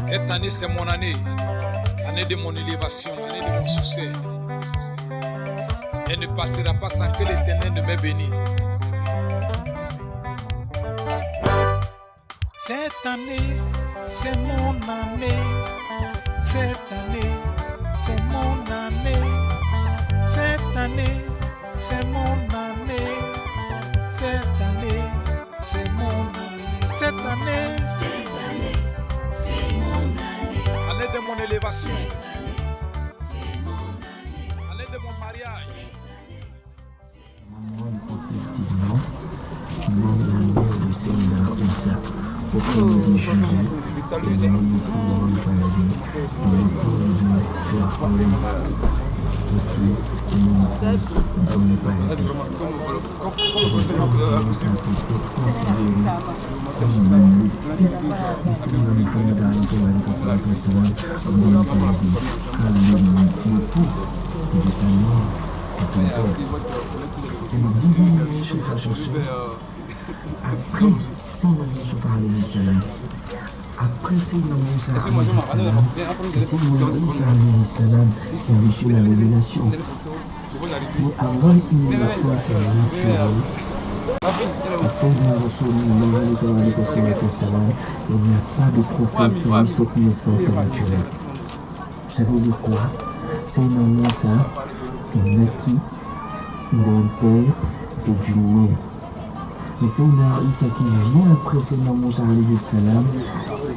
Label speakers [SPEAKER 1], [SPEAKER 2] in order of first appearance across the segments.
[SPEAKER 1] Cette année, c'est mon année. Année de mon élévation, année de mon succès. Elle ne passera pas sans que l'Éternel ne m'ait béni. Cette année, c'est mon année. Cette année, c'est mon année. Cette année, c'est mon année. Cette année, c'est mon année. Cette année, c'est mon année. Année de mon élévation. Année de mon mariage.
[SPEAKER 2] Après c'est la révélation. Mais avant il n'y a pas de prophète qui a eu cette naissance naturelle. Ça veut dire quoi? C'est une annonce naquit d'un père et d'une mère. Mais c'est une Isa qui vient après Seigneur Moussa alayhi salam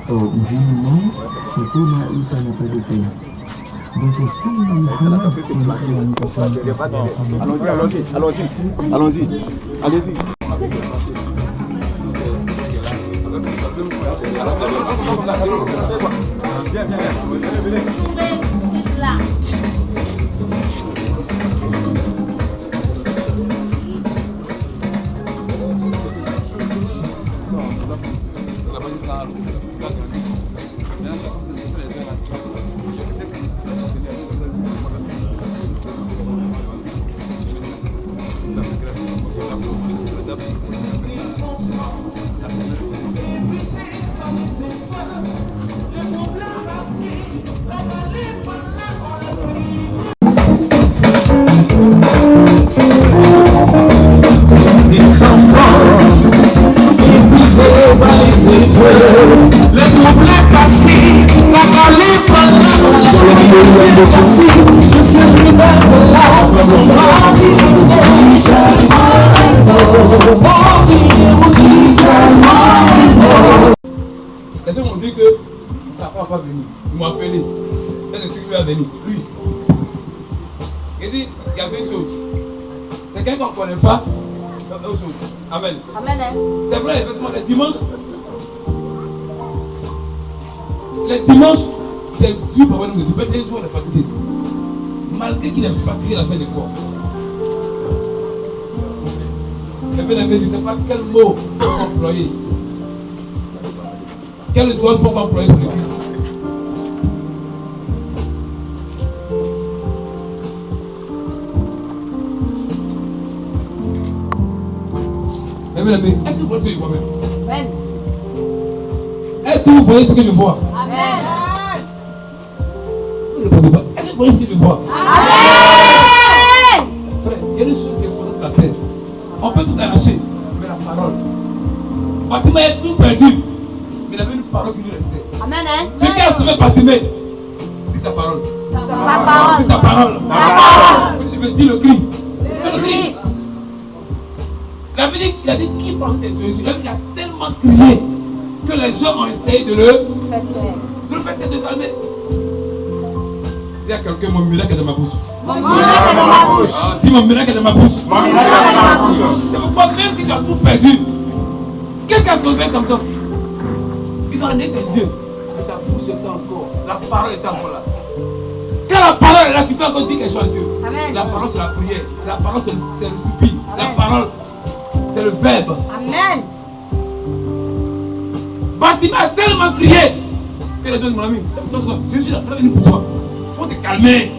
[SPEAKER 2] d'une mère, et Seigneur Isa n'a pas de père. Donc c'est Seigneur Muhammad qui est
[SPEAKER 3] Allons-y.
[SPEAKER 4] Les gens m'ont dit que papa n'a pas venu. Ils m'ont appelé. Est-ce que lui a venu? Lui. Il dit, il y a deux choses. C'est quelqu'un qu'on ne connaît pas. Deux choses. Amen.
[SPEAKER 5] Amen.
[SPEAKER 4] C'est vrai, effectivement, les dimanches, c'est dur pour nous. C'est un jour de fatigué. Malgré qu'il est fatigué, il a fait l'effort. C'est bien aimé, je ne sais pas quel mot il faut employer. Quel joie il faut employer pour l'église. Bien aimé, est-ce que vous voyez ce que je vois même?
[SPEAKER 5] Amen.
[SPEAKER 4] Est-ce que vous voyez ce que je vois?
[SPEAKER 5] Amen.
[SPEAKER 4] Vous ne répondez pas. Est-ce que vous voyez ce que je vois?
[SPEAKER 5] Amen.
[SPEAKER 4] Frère, il y a des choses qui sont sur la terre. On peut tout arracher, mais la parole. Bartimée est tout perdu, mais il avait une parole qui lui restait.
[SPEAKER 5] Amen.
[SPEAKER 4] Ce qui a sauvé Bartimée, c'est sa parole.
[SPEAKER 5] Sa parole.
[SPEAKER 4] C'est sa parole.
[SPEAKER 5] Sa parole.
[SPEAKER 4] Je veux dire le cri.
[SPEAKER 5] Le cri.
[SPEAKER 4] La Bible, il a dit qui parle de Jésus. Il a tellement crié que les gens ont essayé de le faire taire, de calmer. Dis à quelqu'un, mon miracle est dans ma bouche.
[SPEAKER 5] Mon miracle est dans ma bouche.
[SPEAKER 4] Dis mon miracle est dans ma bouche.
[SPEAKER 5] Mon miracle est dans ma bouche.
[SPEAKER 4] C'est pourquoi même si tu as tout perdu, qu'est-ce qu'a sauvé comme ça? Ils ont amené ses yeux. Et sa bouche était encore. La parole était encore là. Quand la parole est là, tu peux encore dire quelque chose à Dieu.
[SPEAKER 5] Amen.
[SPEAKER 4] La parole c'est la prière. La parole c'est le soupir. La parole c'est le verbe.
[SPEAKER 5] Amen.
[SPEAKER 4] Bartimée a tellement crié que les gens disent, mon ami, je suis là pour toi. Il faut te calmer.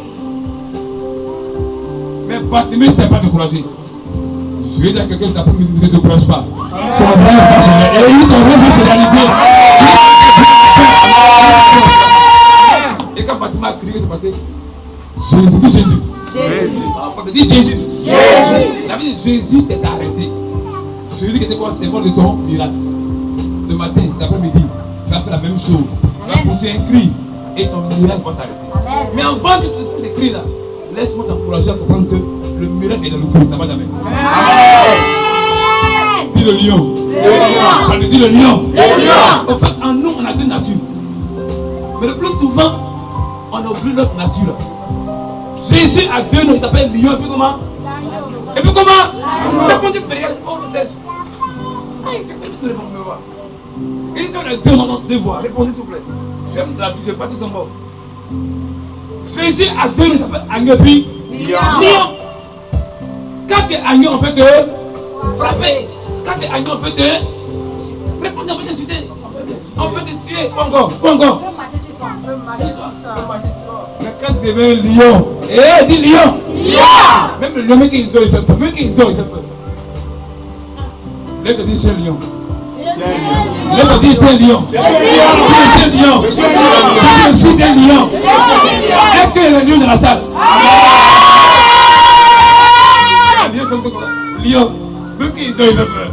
[SPEAKER 4] Mais Bartimée ne s'est pas découragé. Je vais dire à quelqu'un, cet après-midi, ne te décourage pas. Ton rêve va se réaliser. Et ton rêve va se réaliser. bâtiment a crié, c'est passé. Jésus, dis Jésus.
[SPEAKER 5] Jésus.
[SPEAKER 4] On dit Jésus.
[SPEAKER 5] Jésus.
[SPEAKER 4] Ça veut dire Jésus s'est arrêté. Jésus qui était quoi? C'est bon de son miracle. Ce matin, cet après-midi, tu vas faire la même chose. Tu vas pousser un cri et ton miracle va s'arrêter.
[SPEAKER 5] Amen.
[SPEAKER 4] Mais avant que tu pousses ces cris là, laisse-moi t'encourager à comprendre que le miracle est dans le cri. Ça va jamais.
[SPEAKER 5] Amen.
[SPEAKER 4] Dis le lion.
[SPEAKER 5] Le lion.
[SPEAKER 4] Dis le lion.
[SPEAKER 5] Le lion.
[SPEAKER 4] En fait, en nous, on a deux natures. Mais le plus souvent, on oublie notre nature. Jésus a deux noms, il s'appelle lion. Et puis comment? Et puis comment? Répondez, frère. Et si on a deux noms, deux voix, répondez s'il vous plaît. J'aime la vie, je passe son mot. Jésus a deux noms, il s'appelle agneau puis lion. Quand tu es agneau, on peut te frapper. Quand tu es agneau, on peut te répondre, on peut t'insulter. On peut te tuer. Congo. Mais quand tu deviens lion, dis lion. Même le mec qui dort, il fait peur. Là, tu dis c'est lion. Là, tu dis c'est lion. C'est lion. Je suis aussi un lion. Est-ce qu'il y a un lion dans la salle? Lion. Même qui dort, il fait peur.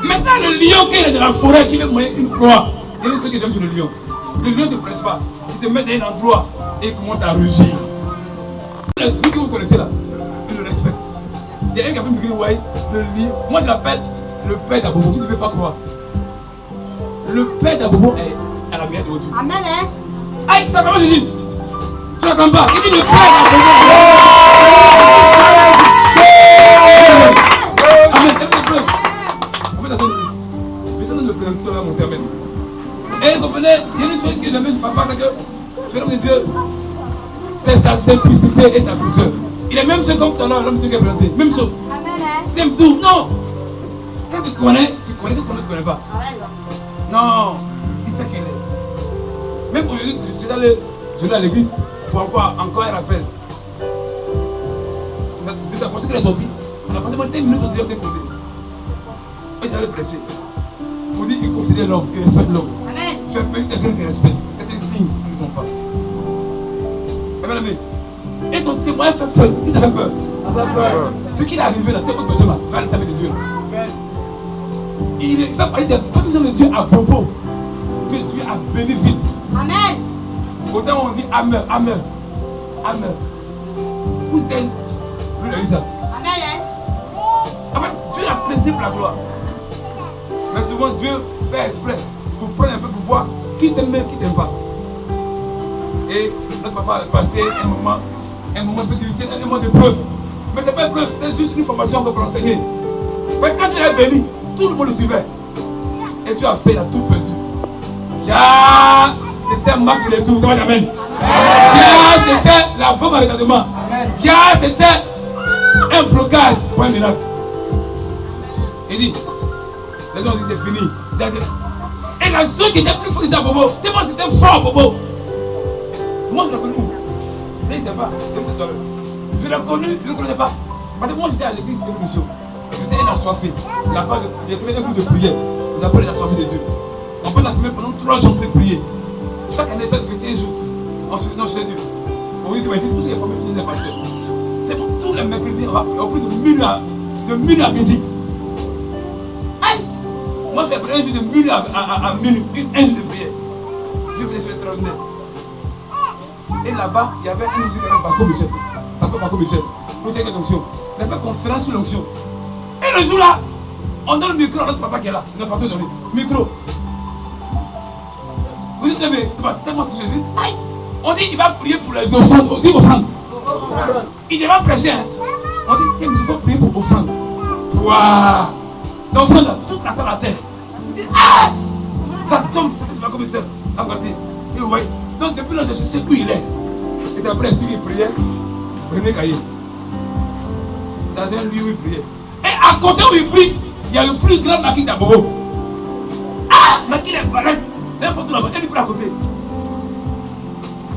[SPEAKER 4] Maintenant, le lion qui est dans la forêt, qui veut monter une proie. Il y a ceux qui j'aime sur le lion. Le lion ne se presse pas. Il se met dans un endroit et il commence à rugir. Le Dieu que vous connaissez là, il le respecte. Il y a un qui a pu me dire, ouais, le livre. Moi je l'appelle le père d'Abobo. Tu ne veux pas croire. Le père d'Abobo est à la bière de Dieu.
[SPEAKER 5] Amen.
[SPEAKER 4] Aïe, ça commence Jésus. Tu n'entends pas. Il dit le père d'Abobo. Amen. Je vais le présenteur à mon terme. Et vous comprenez, il y a une chose que j'aime chez papa, c'est que je l'homme de Dieu, c'est sa simplicité et sa douceur. Il est même chose comme ton l'homme de Dieu qui est présenté. Même chose. C'est tout. Non. Quand tu connais, que tu ne connais pas. Non. Il sait qu'il est. Même aujourd'hui, je vais à l'église pour encore un rappel. De sa fonction qu'il est sorti, on a passé moins 5 minutes au dehors de côté. Et j'allais prêcher. Pour dire qu'il considère l'homme, il respecte l'homme. Tu es petit, quelqu'un qui respecte. C'est un signe qu'il ne comprend pas. Amen. Et son témoin fait peur. Qui t'a fait peur? Ce qui est arrivé là, c'est autre personne là. Va le savoir de Dieu. Il fait partie des besoins de Dieu à propos. Que Dieu a béni vite.
[SPEAKER 5] Amen.
[SPEAKER 4] Autant on dit Amen. Où c'était? Lui, il a eu ça.
[SPEAKER 5] Amen.
[SPEAKER 4] En fait, Dieu l'a présidé pour la gloire. Mais souvent, Dieu fait exprès pour prendre un peu pour voir qui t'aime et qui t'aime pas. Et notre papa a passé un moment un peu difficile, un moment de preuve. Mais ce n'est pas une preuve, c'était juste une formation pour enseigner. Mais quand il est béni, tout le monde le suivait. Et Dieu a fait, il a tout perdu. C'était un marque de tout. Amen. C'était la bombe à retardement. C'était un blocage pour un miracle. Il dit, les gens ont dit c'est fini. Et la chose qui était plus forte c'était Bobo. Tellement c'était fort Bobo. Moi je l'ai connu où? Je ne sais pas. Je l'ai connu, je ne le connaissais pas. Parce que moi j'étais à l'église de mission. J'étais un assoiffé. Là-bas j'ai créé un groupe de prière. On appelle les assoiffés de Dieu. On peut la fumer pendant 3 jours de prier. Chaque année fait 21 jours. On se dit chez Dieu. On dit que tout ce qui est formé, c'est des pasteurs. C'est bon, tous les mercredis, on a plus de minuit à midi. Moi, j'ai pris un jour de minuit à minuit, un jour de prière. Dieu faisait ce extraordinaire. Et là-bas, il y avait un individu qui s'appelait Paco Michel. Pour cette onction. Il a fait conférence sur l'onction. Et le jour-là, on donne le micro à notre papa qui est là. Notre pasteur donné. Micro. Vous dites, mais tu vas tellement toucher. On dit, il va prier pour les offrandes. On dit offrandes. Il ne va pas prêcher. Hein. On dit, il faut prier pour offrandes. Waouh! Donc, toute la salle à terre. Il dit, ça tombe, c'est pas comme ça. À côté. Et vous voyez. Donc, depuis là, je sais où il est. Et c'est après, il priait. René Caillé. Dans un lieu où il priait. Et à côté où il prie, il y a le plus grand maquis d'Abobo. Maquis est balèze. Il y a une photo là-bas. Il est plus à côté.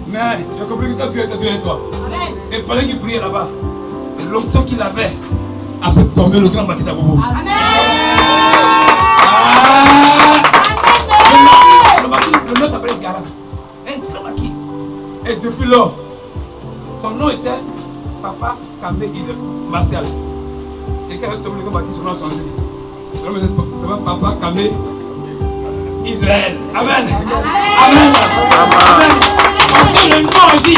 [SPEAKER 4] Mais, j'ai compris que Dieu est toi. Et pendant qu'il priait là-bas, l'option qu'il avait a fait tomber le grand maquis d'Abobo. Le maquis s'appelait Gara. Un grand maquis. Et Depuis lors, son nom était Papa Kamé Martial. Et quand Tom Lego Baki, son nom a changé. Son nom était Papa Kamé Israël. Amen. Amen. Amen. Parce que le nom agit.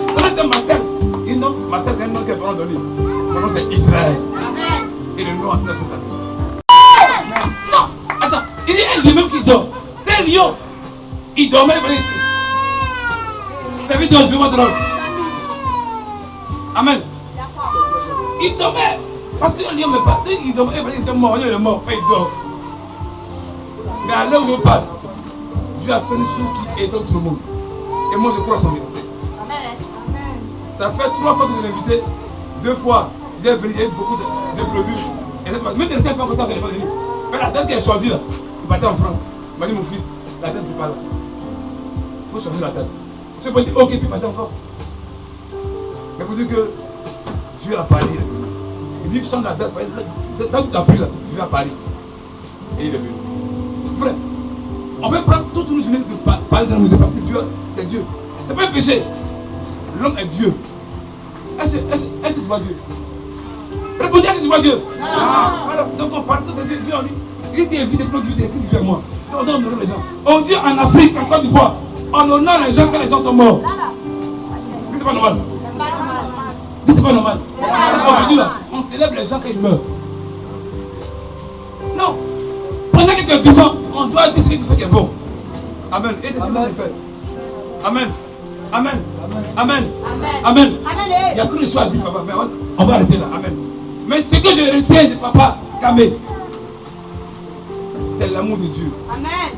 [SPEAKER 4] Son nom c'est Marcel. Et non, Marcel c'est un nom que les parents donné. Son nom c'est Israël. Et le nom a fait ça. Non, attends. Il y a un lion même qui dort. C'est un lion. Il dormait. Ça veut dire Dieu votre homme. Amen. Il dormait. Parce que le lion ne pas. Il dormait. Il était mort. Il est mort. Il dort. Mais à l'heure où je parle, Dieu a fait une chose qui aide tout le monde. Et moi je crois à son ministère. Ça fait 3 fois que je l'ai invité. 2 fois. Il est venu. Il y a eu beaucoup d'imprévus. Même les ne savent pas comment ça qu'elle n'est pas venue. Mais la tête qu'elle a choisie là, il partait en France. Il m'a dit mon fils, la tête c'est pas là. Il faut changer la tête. Je peux dire ok, puis il partait encore. Mais pour dire que Dieu a parlé. Il dit change la tête. Tant que tu as pris là, Dieu a parlé. Et il est venu. Frère, on peut prendre toute une journée de parler dans le Dieu parce que Dieu, c'est Dieu. C'est pas un péché. L'homme est Dieu. Est-ce que tu vois Dieu? Répondez, est-ce que tu vois Dieu? Non. Voilà, donc on parle de Dieu. Dieu en lui. Il dit évite de Dieu, il fait moi. On honore les gens. On dit en Afrique, en Côte d'Ivoire, on honore les gens quand les gens sont morts. C'est pas normal. C'est pas normal. Aujourd'hui là, on célèbre les gens quand ils meurent. Non. Pendant que tu es vivant, on doit dire ce que tu fais qui est bon. Amen. Et c'est ce que tu fais. Amen. Amen. Amen. Amen. Il y a tous les choses à dire, papa. Mais on va arrêter là. Amen. Mais ce que je retiens de papa Kamé, c'est l'amour de Dieu. Amen.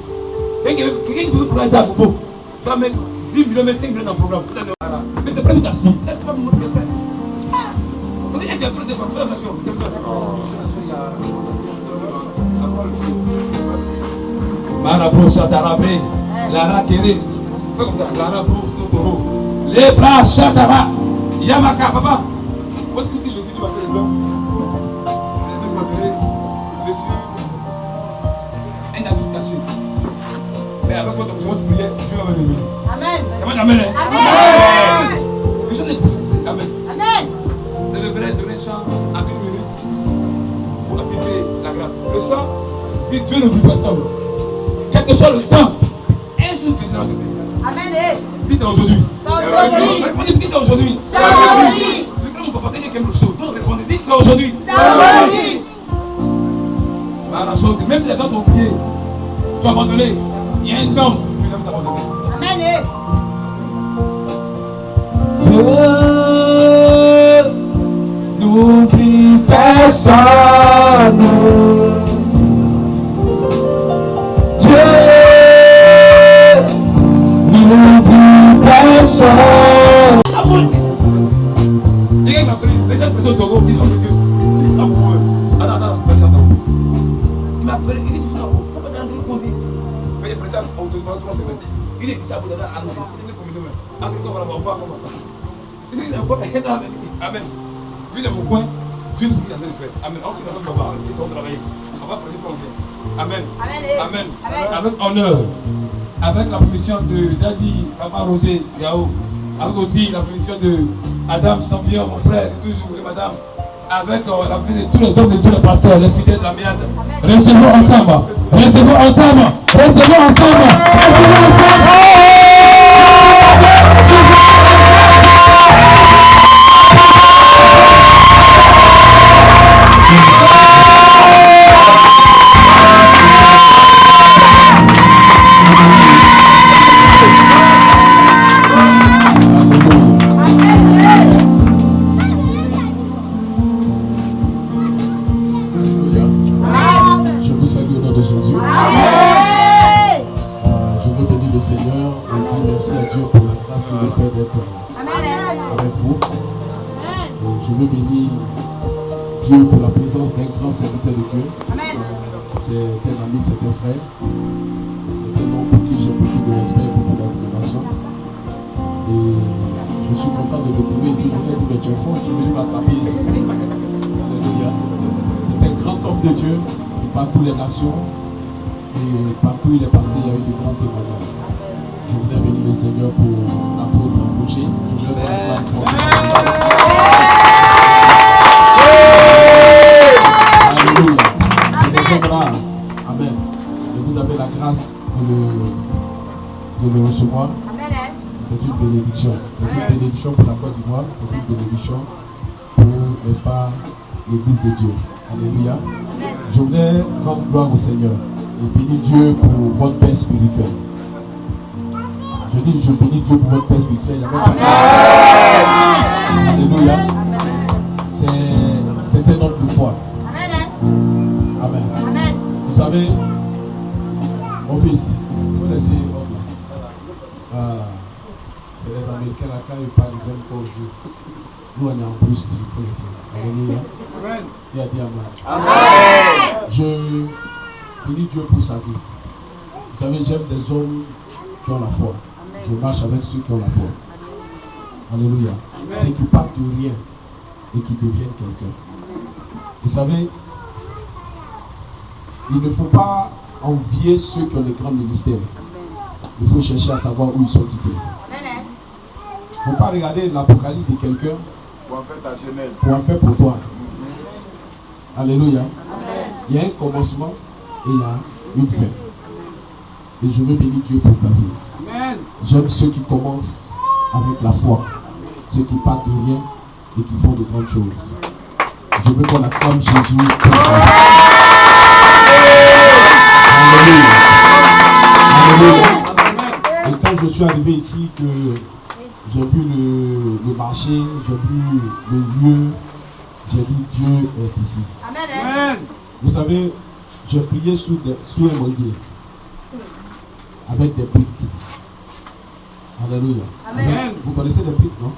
[SPEAKER 4] Quelqu'un qui veut prendre ça à Bobo, tu vas mettre 10 millions, 5 millions dans le programme. Mais tu es prêt assis. Tu es pas mon prêt. Vous dites que tu es prêt de faire la nation. Marabro Chatarabé, Lara Kéré. Fais comme ça. Larabro Sotoro. Les bras Chatara. Yamaka, papa. Moi, si je suis, tu vas faire les dons. Je suis un adulte caché. Mais avec votre prière, Dieu va venir. Amen. Amen. Amen. Je suis Amen. Amen. Je vais donner chant à 1 minute pour activer la grâce. Le chant dit Dieu ne brûle personne. Quel que soit le temps, un jour viendra de venir. Amen. Dis c'est aujourd'hui. C'est aujourd'hui. Répondez, dis c'est aujourd'hui. C'est aujourd'hui. Je crois que mon papa dit qu'il aime le show. Donc répondez, dis c'est aujourd'hui. C'est aujourd'hui. Même si les gens t'ont oublié, tu as abandonné, il y a un homme qui ne peut jamais t'abandonner. Amen. Je n'oublie personne. Je n'oublie personne. Les gens qui sont au Togo, ils ont dit Dieu. Ils sont amoureux. Attends. Il m'a appelé, il dit tu sais pourquoi tu as un truc qu'on dit? Mais il est prêt à 3 semaines. Il est à bout de la Angleterre. Il est comme demain. Angleterre, on va voir comment. Il dit Amen. Dieu est mon coin. Dieu ce qu'il a fait faire. Amen. Ensuite, on va essayer de travailler. On va prêcher pour Dieu. Amen. Amen. Avec honneur. Avec la permission de Daddy, Papa Roger, Yao. Avec aussi la permission de Adam Sampion, mon frère, toujours, et madame. Avec la permission de tous les hommes de Dieu, les pasteurs, les fidèles de la méade. Recevons ensemble. Recevons ensemble. Recevons ensemble. Recevons ensemble.
[SPEAKER 6] Avec vous. Je veux bénir Dieu pour la présence d'un grand serviteur de Dieu. C'est un ami, c'est un frère. C'est un homme pour qui j'ai beaucoup de respect et beaucoup d'admiration. Et je suis content de le trouver ici. Je voulais dire, mais tu es fort, tu es venu m'attraper ici. C'est un grand homme de Dieu. Il parcourt les nations. Et partout où il est passé, il y a eu de grands témoignages. Je voudrais bénir le Seigneur pour l'apôtre Roger. Alléluia. C'est des hommes-là. Amen. Et vous avez la grâce de le recevoir. C'est une bénédiction. C'est une bénédiction pour la Côte d'Ivoire. C'est une bénédiction pour, n'est-ce pas, l'Église de Dieu. Alléluia. Je voudrais rendre gloire au Seigneur et bénir Dieu pour votre paix spirituelle. Je dis, je bénis Dieu pour votre paix spirituelle. Alléluia. C'est un homme de foi. Amen. Vous savez, mon fils, il faut laisser l'homme là. C'est les Américains là, quand ils parlent, ils aiment pas au jeu. Nous, on est en plus ici, il faut laisser. Alléluia. Il a dit Amen. Je bénis Dieu pour sa vie. Vous savez, j'aime des hommes qui ont la foi. Je marche avec ceux qui ont la foi. Alléluia. C'est qui partent de rien et qui deviennent quelqu'un. Vous savez, il ne faut pas envier ceux qui ont les grands ministères. Il faut chercher à savoir où ils sont quittés. Il ne faut pas regarder l'Apocalypse de quelqu'un
[SPEAKER 3] Pour en faire ta jeunesse.
[SPEAKER 6] pour en faire pour toi. Alléluia. Il y a un commencement et il y a une fin. Et je veux bénir Dieu pour ta vie. J'aime ceux qui commencent avec la foi, ceux qui partent de rien et qui font de grandes choses. Je veux qu'on acclame Jésus pour sa vie. Alléluia. Alléluia. Et quand je suis arrivé ici, que j'ai vu le marché, j'ai vu le lieu, j'ai dit Dieu est ici.
[SPEAKER 5] Amen.
[SPEAKER 6] Vous savez, j'ai prié sous un manguier avec des briques. Alléluia.
[SPEAKER 5] Amen.
[SPEAKER 6] Vous connaissez les briques, non?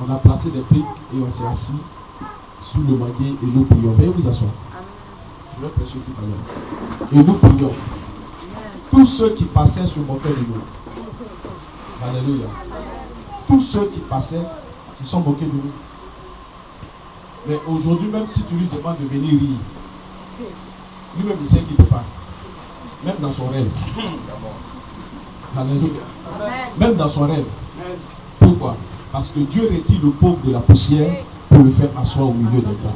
[SPEAKER 6] On a placé des briques et on s'est assis sous le manguier et nous prions. Veuillez vous asseoir. Je vais prêcher tout à l'heure. Et nous prions. Tous ceux qui passaient se moquaient de nous. Alléluia. Tous ceux qui passaient se sont moqués de nous. Mais aujourd'hui, même si tu lui demandes de venir rire, lui-même il sait qu'il ne peut pas. Même dans son rêve. Alléluia. Même dans son rêve. Pourquoi? Parce que Dieu retire le pauvre de la poussière pour le faire asseoir au milieu des grands.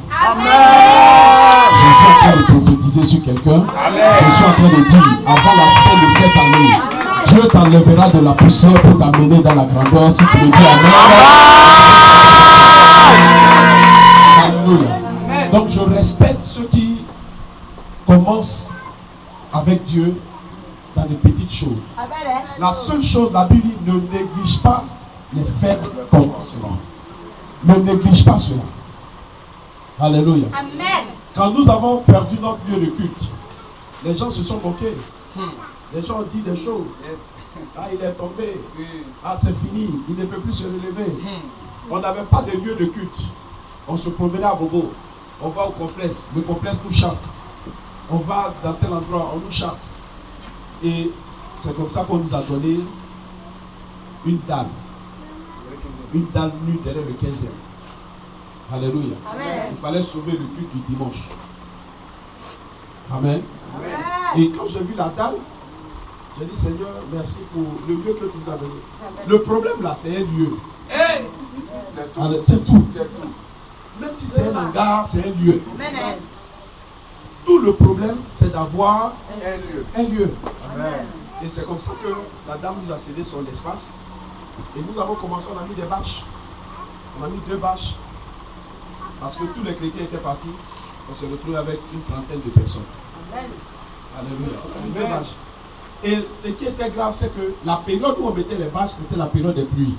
[SPEAKER 6] Je suis en train de prophétiser sur quelqu'un. Je suis en train de dire, avant la fin de cette année, Dieu t'enlèvera de la poussière pour t'amener dans la grandeur. Si tu me dis Amen. Alléluia. Donc je respecte ceux qui commencent avec Dieu dans des petites choses. La seule chose, la Bible dit, ne néglige pas les faibles commencements. Ne néglige pas cela. Alléluia.
[SPEAKER 5] Amen.
[SPEAKER 6] Quand nous avons perdu notre lieu de culte, les gens se sont moqués. Les gens ont dit des choses. Ah, il est tombé. Ah, c'est fini. Il ne peut plus se relever. On n'avait pas de lieu de culte. On se promenait à Bobo. On va au complexe. Le complexe nous chasse. On va dans tel endroit, on nous chasse. Et c'est comme ça qu'on nous a donné une dalle. Une dalle nue derrière le 15e. Alléluia.
[SPEAKER 5] Amen.
[SPEAKER 6] Il fallait sauver le culte du dimanche. Amen. Et quand j'ai vu la dalle, j'ai dit Seigneur, merci pour le lieu que tu nous as donné. Le problème là, c'est un lieu. C'est tout. Même si c'est un hangar, c'est un lieu.
[SPEAKER 5] Amen.
[SPEAKER 6] Tout le problème, c'est d'avoir
[SPEAKER 3] Un lieu.
[SPEAKER 6] un lieu.
[SPEAKER 3] Amen.
[SPEAKER 6] Et c'est comme ça que la dame nous a cédé son espace. Et nous avons commencé, on a mis des bâches. On a mis 2 bâches. Parce que tous les chrétiens étaient partis. On se retrouvait avec une trentaine de personnes.
[SPEAKER 5] Amen.
[SPEAKER 6] Alléluia. On a mis 2 bâches. Et ce qui était grave, c'est que la période où on mettait les bâches, c'était la période des pluies.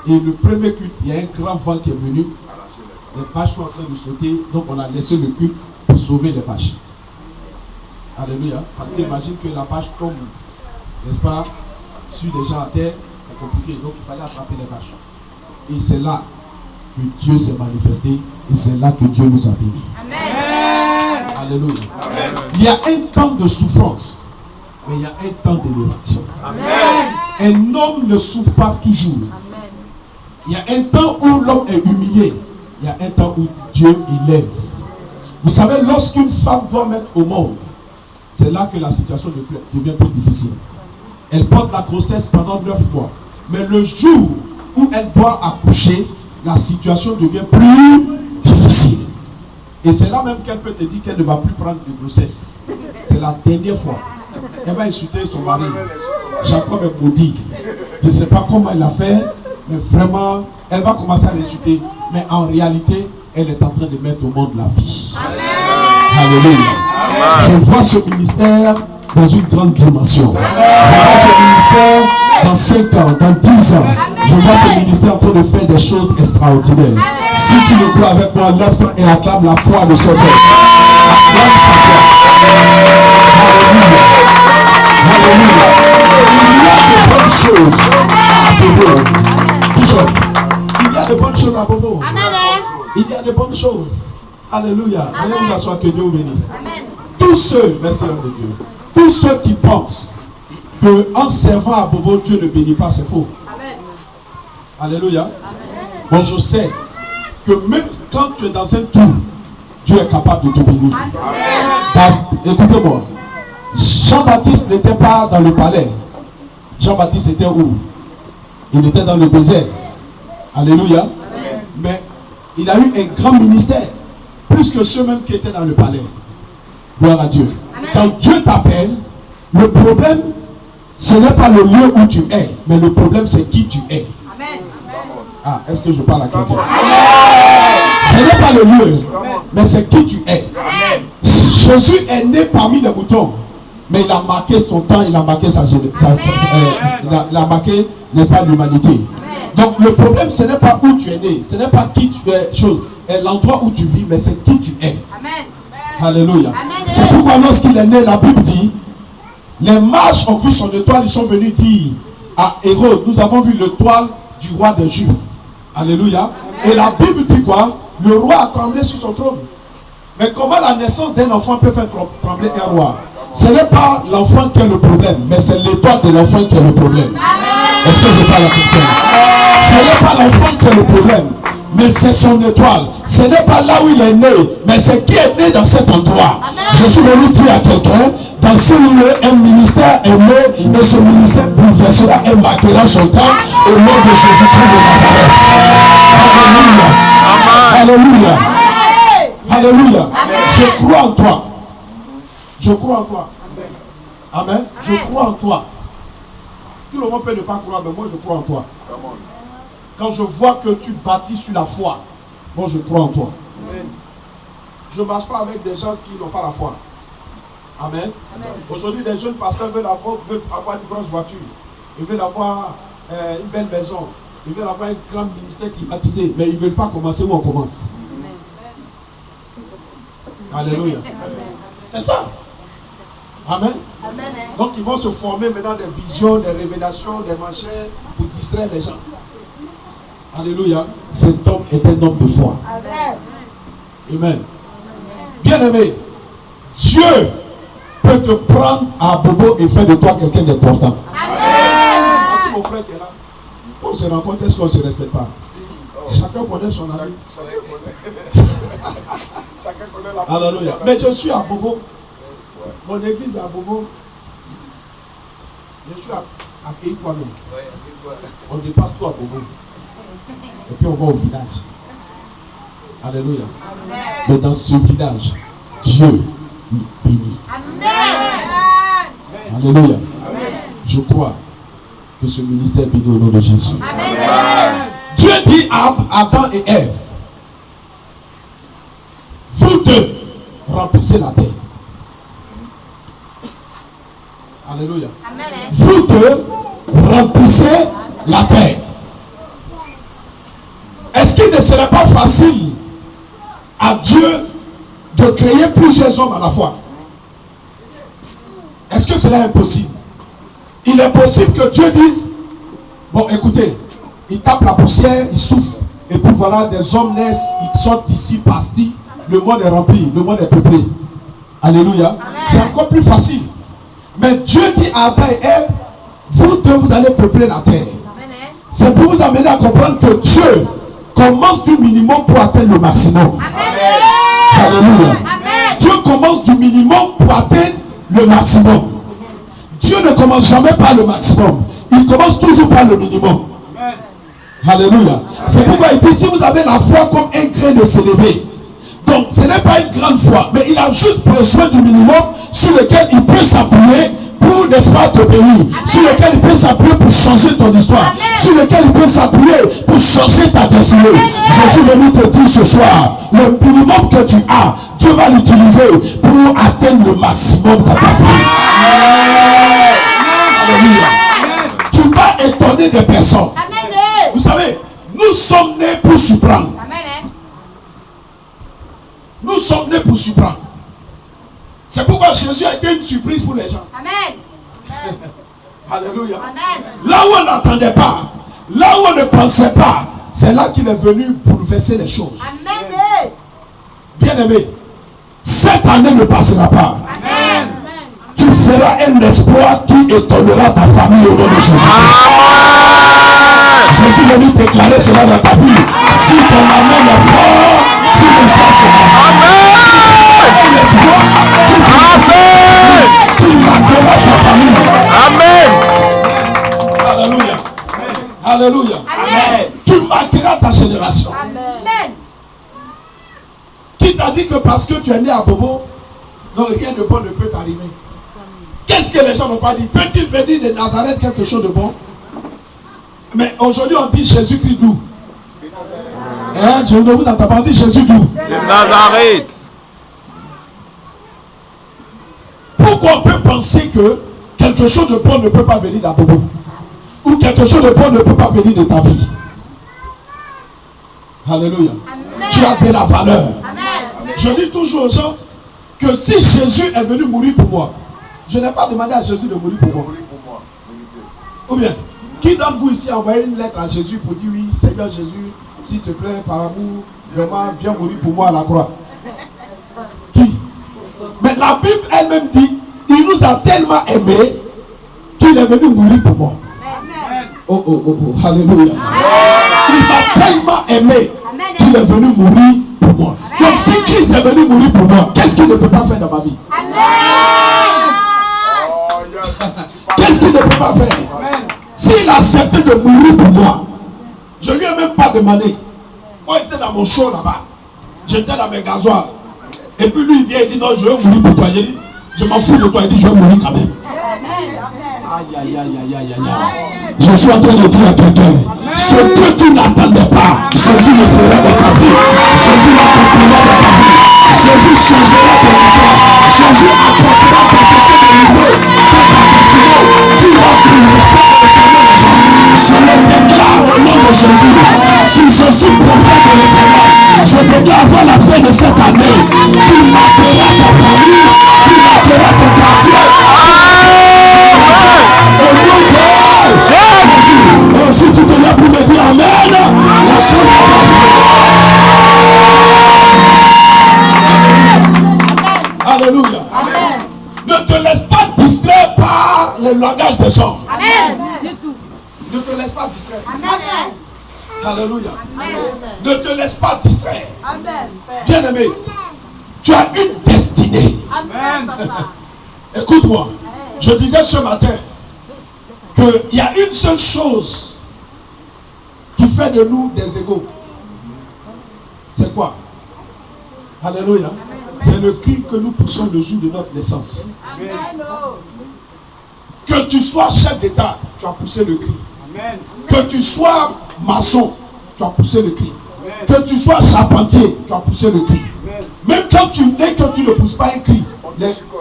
[SPEAKER 6] Et le premier culte, il y a un grand vent qui est venu. Les bâches sont en train de sauter. Donc on a laissé le culte pour sauver les bâches. Alléluia. Parce que imagine que la bâche tombe, n'est-ce pas, sur des gens à terre, c'est compliqué. Donc il fallait attraper les bâches. Et c'est là que Dieu s'est manifesté. Et c'est là que Dieu nous a bénis.
[SPEAKER 5] Amen.
[SPEAKER 6] Alléluia. Amen. Il y a un temps de souffrance, mais il y a un temps d'élévation. Un homme ne souffre pas toujours.
[SPEAKER 5] Amen.
[SPEAKER 6] Il y a un temps où l'homme est humilié. Il y a un temps où Dieu élève. Vous savez, lorsqu'une femme doit mettre au monde, c'est là que la situation devient plus difficile. Elle porte la grossesse pendant 9 mois. Mais le jour où elle doit accoucher, la situation devient plus difficile. Et c'est là même qu'elle peut te dire qu'elle ne va plus prendre de grossesse. C'est la dernière fois. Elle va insulter son mari. Jacob est maudit. Je ne sais pas comment elle l'a fait, mais vraiment, elle va commencer à l'insulter. Mais en réalité, elle est en train de mettre au monde la vie. Amen. Alléluia. Je vois ce ministère dans une grande dimension. Je vois ce ministère dans 5 ans, dans 10 ans. Je vois ce ministère en train de faire des choses extraordinaires. Si tu le crois avec moi, lève-toi et acclame la foi de cet homme. Acclame sa foi. Alléluia. Alléluia. Il y a de bonnes choses à Bobo. Bishop, il y a de bonnes choses à Bobo. Il y a de bonnes choses. Alléluia. Veuillez vous asseoir, que Dieu vous bénisse. Tous ceux, merci de Dieu, tous ceux qui pensent qu'en servant à Bobo, Dieu ne bénit pas, c'est faux. Alléluia. Bon, je sais que même quand tu es dans un tour, Dieu est capable de te bénir. Écoutez-moi. Jean-Baptiste n'était pas dans le palais. Jean-Baptiste était où? Il était dans le désert. Alléluia. Mais il a eu un grand ministère. Plus que ceux même qui étaient dans le palais. Gloire à Dieu. Quand Dieu t'appelle, le problème, ce n'est pas le lieu où tu es, mais le problème, c'est qui tu es. Ah, est-ce que je parle à quelqu'un? Ce n'est pas le lieu, mais c'est qui tu es. Jésus est né parmi les moutons, mais il a marqué son temps, il a marqué il a marqué, n'est-ce pas, l'humanité. Donc le problème, ce n'est pas où tu es né, ce n'est pas qui tu es, l'endroit où tu vis, mais c'est qui tu es. Alléluia. C'est pourquoi lorsqu'il est né, la Bible dit, les mages ont vu son étoile, ils sont venus dire à Hérode, nous avons vu l'étoile du roi des Juifs. Alléluia. Et la Bible dit quoi? Le roi a tremblé sur son trône. Mais comment la naissance d'un enfant peut faire trembler un roi? Ce n'est pas l'enfant qui est le problème, mais c'est l'étoile de l'enfant qui est le problème. Est-ce que je parle à quelqu'un? Ce n'est pas l'enfant qui est le problème, mais c'est son étoile. Ce n'est pas là où il est né, mais c'est qui est né dans cet endroit. Je suis venu dire à quelqu'un, dans ce lieu, un ministère est né, et ce ministère bouleversera et marquera son temps au nom de Jésus-Christ de Nazareth. Alléluia. Alléluia. Alléluia. Je crois en toi. Je crois en toi. Amen. Je crois en toi. Tout le monde peut ne pas croire, mais moi je crois en toi. Quand je vois que tu bâtis sur la foi, moi je crois en toi. Je ne marche pas avec des gens qui n'ont pas la foi. Amen. Aujourd'hui, les jeunes pasteurs veulent avoir une grosse voiture. Ils veulent avoir une belle maison. Ils veulent avoir un grand ministère climatisé. Mais ils ne veulent pas commencer où on commence. Alléluia. C'est ça. Amen. Donc ils vont se former maintenant des visions, des révélations, des machins pour distraire les gens. Alléluia. Cet homme est un homme de foi. Amen. Bien-aimé, Dieu peut te prendre à Bobo et faire de toi quelqu'un d'important. Merci mon frère qui est là. On se rencontre, est-ce qu'on ne se respecte pas? Chacun connaît son ami.
[SPEAKER 3] Chacun connaît la.
[SPEAKER 6] Alléluia. Mais je suis à Bobo. Mon église est à Bobo. Je suis à Kéikwame. On dépasse tout à Bobo. Et puis on va au village. Alléluia. Mais dans ce village, Dieu nous bénit. Alléluia. Je crois que ce ministère bénit au nom de Jésus. Dieu dit à Adam et Ève, vous deux remplissez la terre. Alléluia. Vous deux remplissez la terre. Est-ce qu'il ne serait pas facile à Dieu de créer plusieurs hommes à la fois? Est-ce que cela est impossible? Il est possible que Dieu dise, bon écoutez, il tape la poussière, il souffle, et puis voilà, des hommes naissent, ils sortent d'ici, passent-y, le monde est rempli, le monde est peuplé. Alléluia. C'est encore plus facile. Mais Dieu dit à Adam et Ève, vous deux, vous allez peupler la terre. C'est pour vous amener à comprendre que Dieu commence du minimum pour atteindre le maximum. Alléluia. Dieu commence du minimum pour atteindre le maximum. Dieu ne commence jamais par le maximum. Il commence toujours par le minimum. Alléluia. C'est pourquoi il dit, si vous avez la foi comme un grain de s'élever, donc ce n'est pas une grande foi, mais il a juste besoin du minimum sur lequel il peut s'appuyer pour, n'est-ce pas, te bénir, sur lequel il peut s'appuyer pour changer ton histoire, sur lequel il peut s'appuyer pour changer ta destinée. Je suis venu te dire ce soir, le minimum que tu as, Dieu va l'utiliser pour atteindre le maximum de ta vie. Alléluia. Tu vas étonner des personnes. Vous savez, nous sommes nés pour surprendre. Nous sommes nés pour surprendre. C'est pourquoi Jésus a été une surprise pour les gens. Amen. Alléluia. Amen. Là où on n'attendait pas, là où on ne pensait pas, c'est là qu'il est venu bouleverser les choses. Amen. Bien aimé, cette année ne passera pas. Amen. Tu feras un exploit qui étonnera ta famille au nom de Jésus. Je suis venu déclarer cela dans ta vie. Si ton amen est fort, tu le fasses. Amen. Un exploit qui marquera ta famille. Amen. Alléluia. Alléluia. Amen. Tu marqueras ta génération. Amen. Qui t'a dit que parce que tu es né à Bobo, non, rien de bon ne peut t'arriver? Qu'est-ce que les gens n'ont pas dit? Peut-il venir de Nazareth quelque chose de bon? Mais aujourd'hui on dit Jésus-Christ d'où? Je ne vous entends pas, on dit Jésus d'où? De Nazareth. Pourquoi on peut penser que quelque chose de bon ne peut pas venir d'Abobo? Ou quelque chose de bon ne peut pas venir de ta vie? Alléluia. Amen. Tu as de la valeur. Amen. Je dis toujours aux gens que si Jésus est venu mourir pour moi, je n'ai pas demandé à Jésus de mourir pour moi. Ou bien, qui d'entre vous ici a envoyé une lettre à Jésus pour dire oui, Seigneur Jésus, s'il te plaît, par amour, vraiment, viens mourir pour moi à la croix? Qui? Mais la Bible elle-même dit, il nous a tellement aimés qu'il est venu mourir pour moi. Amen. Oh, oh, oh, oh, alléluia. Il m'a tellement aimé qu'il est venu mourir pour moi. Donc si Christ est venu mourir pour moi, qu'est-ce qu'il ne peut pas faire dans ma vie? Qu'est-ce qu'il ne peut pas faire? S'il a accepté de mourir pour moi, je ne lui ai même pas demandé. Moi j'étais dans mon show là-bas, j'étais dans mes gasoils, et puis lui il vient et dit non, je vais mourir pour toi. J'ai dit, je m'en fous de toi, il dit je vais mourir quand même. Aïe aïe aïe aïe aïe aïe. Je suis en train de dire à quelqu'un, ce que tu n'attendais pas, Jésus le fera dans ta vie. Jésus l'accomplira dans ta vie. Jésus changera ton histoire. Jésus apportera quelque chose de nouveau dans ta destinée qui va bouleverser les gens. Je le déclare au nom de Jésus. Si je suis prophète de l'Éternel, je déclare avant la fin de cette année, tu marqueras ta famille, tu marqueras ton quartier. Au nom de Jésus. Si tu te lèves pour me dire Amen, la chose va arriver. Alléluia. Amen. Ne te laisse pas distraire par le langage des hommes. Amen. Ne te laisse pas distraire. Amen. Alléluia. Amen. Ne te laisse pas distraire. Amen. Bien aimé, tu as une destinée. Amen. Écoute-moi, je disais ce matin qu'il y a une seule chose qui fait de nous des égaux. C'est quoi? Alléluia. C'est le cri que nous poussons le jour de notre naissance. Amen. Que tu sois chef d'État, tu as poussé le cri. Amen. Que tu sois maçon, tu as poussé le cri. Amen. Que tu sois charpentier, tu as poussé le cri. Amen. Même quand tu nais, que tu ne pousses pas un cri,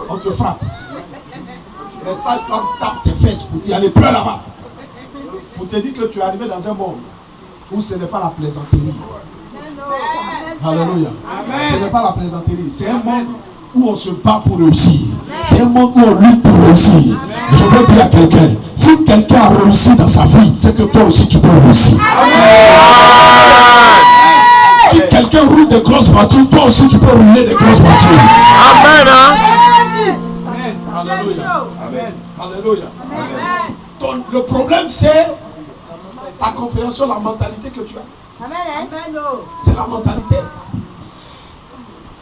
[SPEAKER 6] on te frappe. Les sages femmes tapent tes fesses pour dire allez, pleure là-bas. Pour te dire que tu es arrivé dans un monde où ce n'est pas la plaisanterie. Alléluia. Ce n'est pas la plaisanterie. C'est un monde où on se bat pour réussir. C'est un monde où on lutte pour réussir. Je veux dire à quelqu'un, si quelqu'un a réussi dans sa vie, c'est que toi aussi tu peux réussir. Si quelqu'un roule des grosses voitures, toi aussi tu peux rouler des grosses voitures. Amen. Alléluia. Amen. Alléluia. Amen. Donc, le problème c'est ta compréhension, la mentalité que tu as. Amen. C'est la mentalité.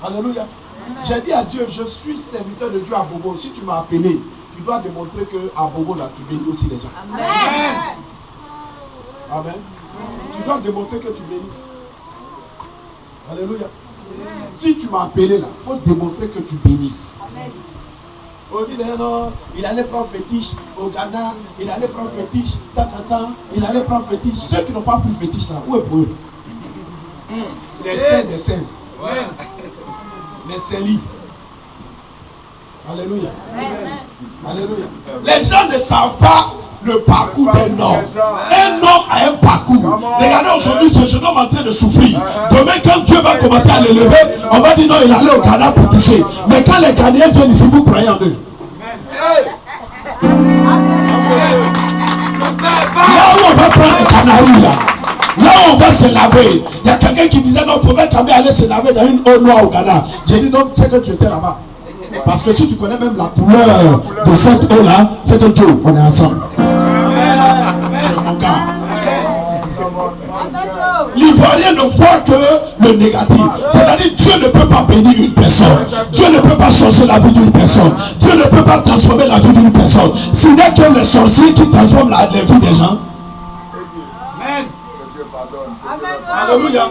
[SPEAKER 6] Alléluia. J'ai dit à Dieu, je suis serviteur de Dieu à Bobo. Si tu m'as appelé, tu dois démontrer que à Bobo là, tu bénis aussi les gens. Amen. Amen.
[SPEAKER 3] Tu dois démontrer que tu bénis. Alléluia. Si tu m'as appelé là, il faut démontrer que tu bénis. On dit non, il allait prendre fétiche au Ghana, il allait prendre fétiche, il allait prendre fétiche. Ceux qui n'ont pas pris fétiche là, où est pour eux? Les saints des saints. Les saints. Alléluia. Alléluia. Les gens ne savent pas le parcours d'un homme. Un homme a un parcours. Regardez aujourd'hui ce jeune homme en train de souffrir. Demain quand Dieu va commencer à l'élever, on va dire non, il allait au Ghana pour toucher. Mais quand les Ghanéens viennent ici, vous croyez en eux. Là où on va prendre les Canaries là, là où on va se laver, il y a quelqu'un qui disait non, on pouvait quand même aller se laver dans une eau noire au Ghana. J'ai dit non, c'est que tu étais là-bas. Parce que si tu connais même la couleur de cette eau là, c'est que Dieu, on est ensemble. Tu es mon gars. L'Ivoirien ne voit que le négatif. C'est-à-dire Dieu ne peut pas bénir une personne. Dieu ne peut pas changer la vie d'une personne. Dieu ne peut pas transformer la vie d'une personne. Ce n'est que les sorciers qui transforment la vie des gens.
[SPEAKER 5] Amen.
[SPEAKER 3] Alléluia.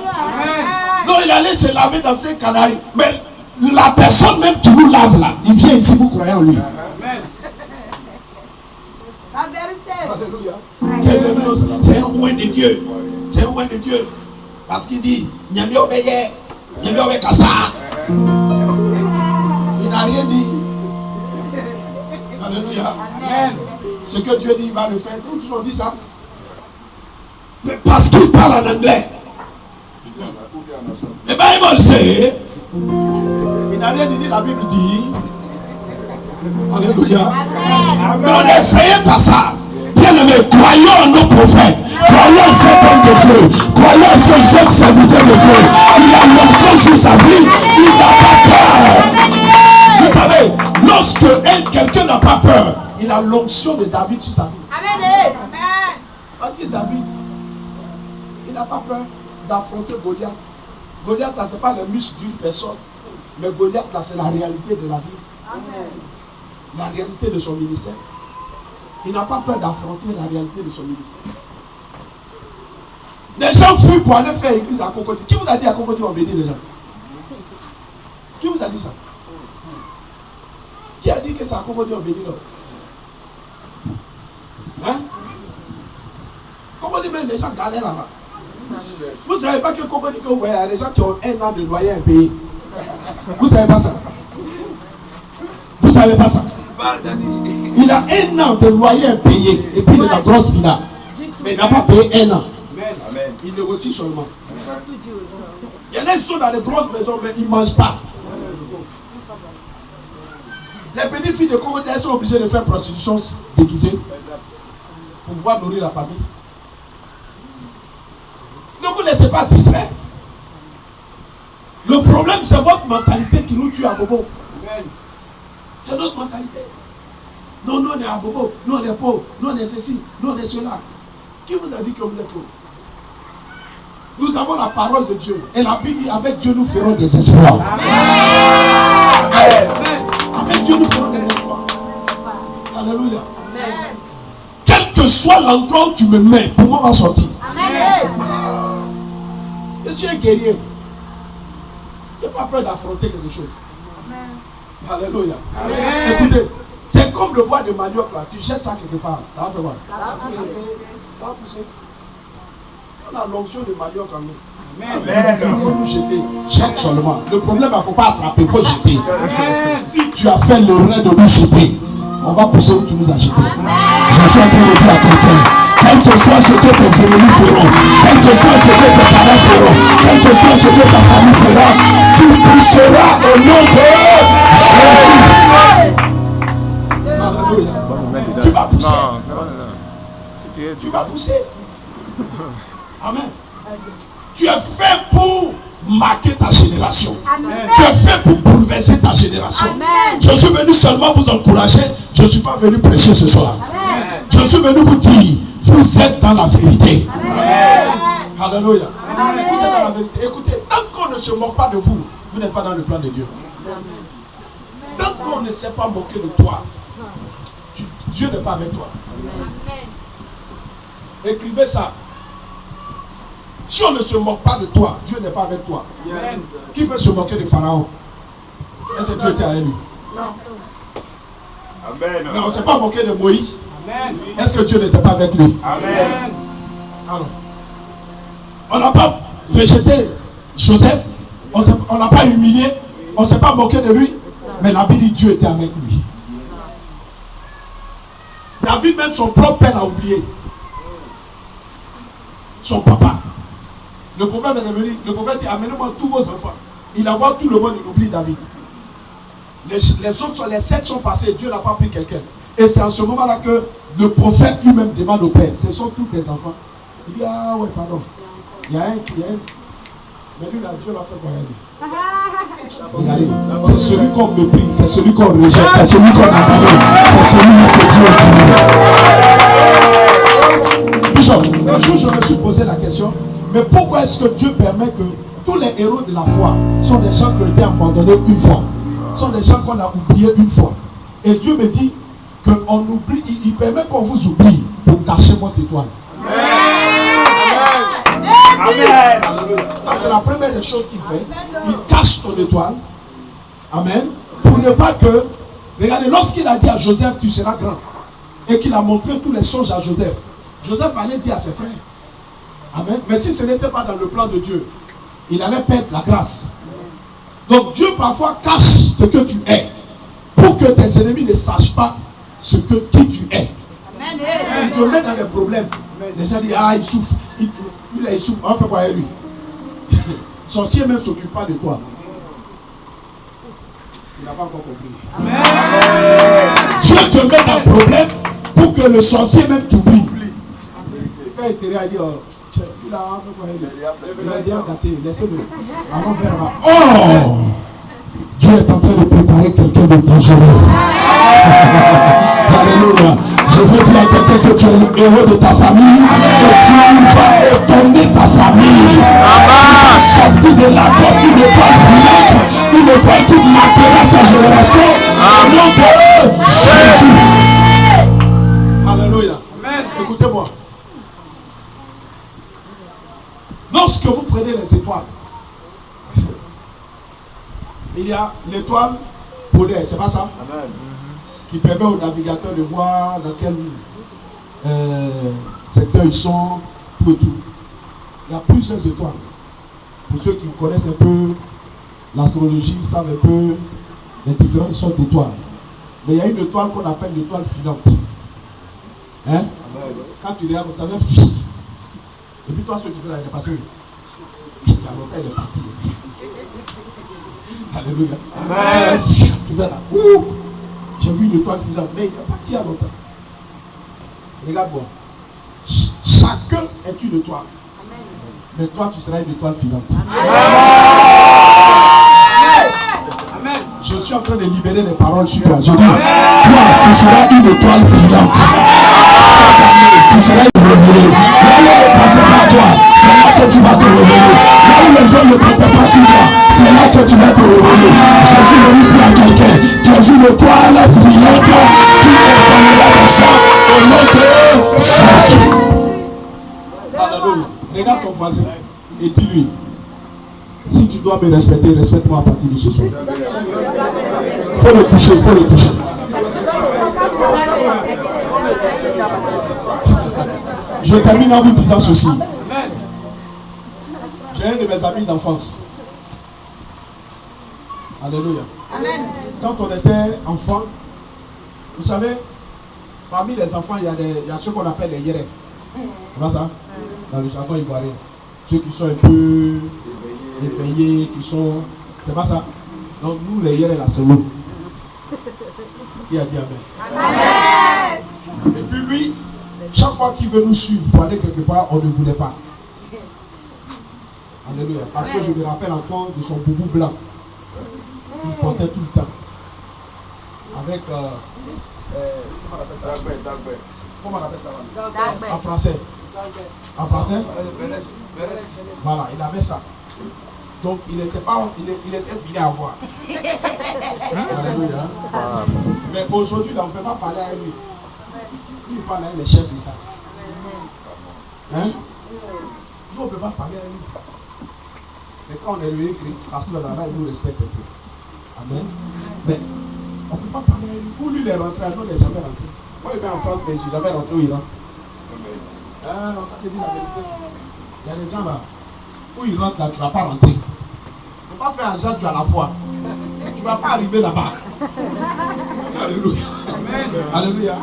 [SPEAKER 3] Non, il allait se laver dans ces Canaries. Mais la personne même qui nous lave là, il vient ici, vous croyez en lui.
[SPEAKER 5] Amen.
[SPEAKER 7] La vérité.
[SPEAKER 3] Alléluia. C'est un roi de Dieu. C'est un roi de Dieu. Parce qu'il dit, Nyami obeye, Nyami obe kasa. Il n'a rien dit. Alléluia.
[SPEAKER 5] Amen.
[SPEAKER 3] Ce que Dieu dit, il va le faire. Nous tous on dit ça. Mais parce qu'il parle en anglais. Le Bible sait. Il n'a rien dit, la Bible dit. Alléluia. Mais on est effrayé par ça. Bien aimé, croyons en nos prophètes. Croyons en cet homme de Dieu. Croyons en ce jeune serviteur de Dieu. Il a l'onction sur sa vie. Il n'a pas peur. Vous savez, lorsque quelqu'un n'a pas peur, il a l'onction de David sur sa vie.
[SPEAKER 7] Amen.
[SPEAKER 3] Parce que David, il n'a pas peur d'affronter Goliath. Goliath, là, ce n'est pas le muscle d'une personne. Mais Goliath, là, c'est la réalité de la vie.
[SPEAKER 7] Amen.
[SPEAKER 3] La réalité de son ministère. Il n'a pas peur d'affronter la réalité de son ministère. Des gens fuient pour aller faire église à Cocody. Qui vous a dit à Cocody on bénit les gens? Qui vous a dit ça? Qui a dit que c'est à Cocody on bénit l'homme? Hein? Cocody, même les gens galèrent là-bas. Vous ne savez pas que Cocody, il y a des gens qui ont un an de loyer impayé. Vous ne savez pas ça? Vous ne savez pas ça? Il a un an de loyer impayé et puis il est dans la grosse villa. Mais il n'a pas payé un an.
[SPEAKER 5] Amen.
[SPEAKER 3] Il négocie seulement. Il y en a qui sont dans les grosses maisons mais ils ne mangent pas. Les petites filles de Cocody sont obligées de faire prostitution déguisée pour pouvoir nourrir la famille. Ne vous laissez pas distraire. Le problème c'est votre mentalité qui nous tue à Bobo. C'est notre mentalité. Non, nous on est à Bobo, nous on est pauvres, nous on est ceci, nous on est cela. Qui vous a dit que vous êtes pauvres? Nous avons la parole de Dieu. Et la Bible dit, avec Dieu nous ferons des espoirs. Avec Dieu nous ferons des espoirs. Alléluia.
[SPEAKER 7] Amen.
[SPEAKER 3] Quel que soit l'endroit où tu me mets, pour moi on va sortir.
[SPEAKER 7] Amen.
[SPEAKER 3] Je suis un guerrier. Je n'ai pas peur d'affronter quelque chose. Alléluia.
[SPEAKER 5] Amen.
[SPEAKER 3] Écoutez, c'est comme le bois de manioc là. Tu jettes ça quelque part. Ça va faire quoi? Ça va pousser. On a l'onction de manioc en nous.
[SPEAKER 5] Amen.
[SPEAKER 3] Il faut nous jeter. Jette seulement. Le problème, il ne faut pas attraper, il faut jeter.
[SPEAKER 5] Amen.
[SPEAKER 3] Si tu as fait l'erreur de nous jeter, on va pousser où tu nous as jeté. Je suis en train de dire à quelqu'un, quel que soit ce que tes ennemis feront, quel que soit ce que tes parents feront, quel que soit ce que ta famille fera, tu pousseras au nom de Jésus. Alléluia. Tu vas pousser. Tu vas pousser. Amen. Tu es fait pour marquer ta génération.
[SPEAKER 7] Amen.
[SPEAKER 3] Tu es fait pour bouleverser ta génération.
[SPEAKER 7] Amen.
[SPEAKER 3] Je suis venu seulement vous encourager. Je ne suis pas venu prêcher ce soir.
[SPEAKER 7] Amen.
[SPEAKER 3] Je suis venu vous dire, vous êtes dans la vérité.
[SPEAKER 7] Amen.
[SPEAKER 3] Alléluia. Vous êtes dans la vérité. Écoutez, tant qu'on ne se moque pas de vous, vous n'êtes pas dans le plan de Dieu. Tant qu'on ne sait pas moquer de toi, Dieu n'est pas avec toi. Écrivez ça. Si on ne se moque pas de toi, Dieu n'est pas avec toi. Qui veut se moquer de Pharaon? Est-ce que Dieu était avec lui?
[SPEAKER 5] Amen.
[SPEAKER 3] Mais on ne s'est pas moqué de Moïse. Est-ce que Dieu n'était pas avec lui?
[SPEAKER 5] Amen.
[SPEAKER 3] Alors, on n'a pas rejeté Joseph, on n'a pas humilié, on ne s'est pas moqué de lui, mais la Bible dit Dieu était avec lui. David, même son propre père, l'a oublié. Son papa. Le prophète est venu, le prophète dit amenez-moi tous vos enfants. Il envoie tout le monde, il oublie David. Les 7 sont passés, Dieu n'a pas pris quelqu'un. Et c'est en ce moment-là que le prophète lui-même demande au père, ce sont tous tes enfants. Il dit ah ouais, pardon. Il y a un qui est. Mais lui là, Dieu l'a fait pour elle. Regardez, c'est celui qu'on méprise, c'est celui qu'on rejette, c'est celui qu'on abandonne, c'est celui-là que Dieu utilise. Bishop, un jour je me suis posé la question, mais pourquoi est-ce que Dieu permet que tous les héros de la foi sont des gens qui ont été abandonnés une fois, sont des gens qu'on a oubliés une fois. Et Dieu me dit qu'on oublie, il permet qu'on vous oublie pour cacher votre étoile.
[SPEAKER 5] Amen.
[SPEAKER 3] Ça c'est la première des choses qu'il fait. Il cache ton étoile. Amen. Pour ne pas que... Regardez, lorsqu'il a dit à Joseph, tu seras grand, et qu'il a montré tous les songes à Joseph, Joseph allait dire à ses frères. Amen. Mais si ce n'était pas dans le plan de Dieu, il allait perdre la grâce. Donc Dieu parfois cache ce que tu es, pour que tes ennemis ne sachent pas qui tu es. Il te met dans des problèmes. Les gens disent, ah il souffre. Il souffre. On fait quoi avec lui? Sorcier même ne s'occupe pas de toi. Tu n'as pas encore compris. Dieu te met dans le problème pour que le sorcier même t'oublie. Quand il te a dit, oh, il a fait quoi avec lui? Il a dit, gâté, laissez-le. Avant de faire là. Oh! Dieu est en train de préparer quelqu'un de dangereux. Alléluia. Je veux dire à quelqu'un que tu es le héros de ta famille et tu vas étonner ta famille. Tu vas sortir de là comme une étoile filante, une étoile qui marquera sa génération au nom de Jésus. Alléluia. Écoutez-moi. Lorsque vous prenez les étoiles, il y a l'étoile polaire, c'est pas ça? Amen. Qui permet aux navigateurs de voir dans quel secteur ils sont, tout et tout. Il y a plusieurs étoiles. Pour ceux qui connaissent un peu l'astrologie, ils savent un peu les différentes sortes d'étoiles. Mais il y a une étoile qu'on appelle l'étoile filante. Hein? Quand tu regardes comme ça, elle fiche. Et puis toi, ce que tu fais là, il est passé. Il y a longtemps, il est parti. Alléluia. Amen. Tu verras. J'ai vu une étoile filante, mais il est parti à longtemps. Regarde-moi. Chacun est une étoile. Amen. Mais toi, tu seras une étoile filante. Amen. Je suis en train de libérer les paroles sur toi. Je dis, toi, tu seras une étoile filante. Cette année, tu seras une révélée. Là où on ne passait pas à toi, c'est là que tu vas te révéler. Là où les gens ne comptaient pas sur toi, c'est là que tu vas te révéler. Jésus veut dire à quelqu'un, tu es une étoile filante qui étonnera les gens au nom de Jésus. Alléluia. Regarde ton voisin et dis-lui, si tu dois me respecter, respecte-moi à partir de ce soir. Il faut le toucher, il faut le toucher. Je termine en vous disant ceci. J'ai un de mes amis d'enfance. Alléluia. Amen. Quand on était enfant, vous savez, parmi les enfants, il y a ceux qu'on appelle les yérés. C'est pas ça? Dans le jargon ivoirien. Ceux qui sont un peu éveillés, qui sont... C'est pas ça? Donc nous, les yérés, là, c'est nous. Qui a dit Amen? Amen. Et puis lui, chaque fois qu'il veut nous suivre pour aller quelque part, on ne voulait pas. Alléluia. Parce que je me rappelle encore de son boubou blanc qu'il portait tout le temps. Avec... comment on appelle ça? Comment on appelle ça? En français. En français? Voilà, il avait ça. Donc il était fini à voir. Alléluia. Mais aujourd'hui, là, on ne peut pas parler à lui. Il parle avec les chefs d'État. Hein? Nous, on ne peut pas parler à lui. C'est quand on est venu Christ, parce que là, il nous respecte un peu. Amen. Mais on ne peut pas parler à lui. Où lui, il est rentré, nous, on n'est jamais rentré. Moi, il vient en France, mais je ne suis jamais rentré où il rentre. Ah non, ça c'est dit la vérité. Il y a des gens là, où ils rentrent là, tu ne vas pas rentrer. Il ne faut pas faire un Jacques à la fois. Tu ne vas pas arriver là-bas. Alléluia. Amen. Alléluia.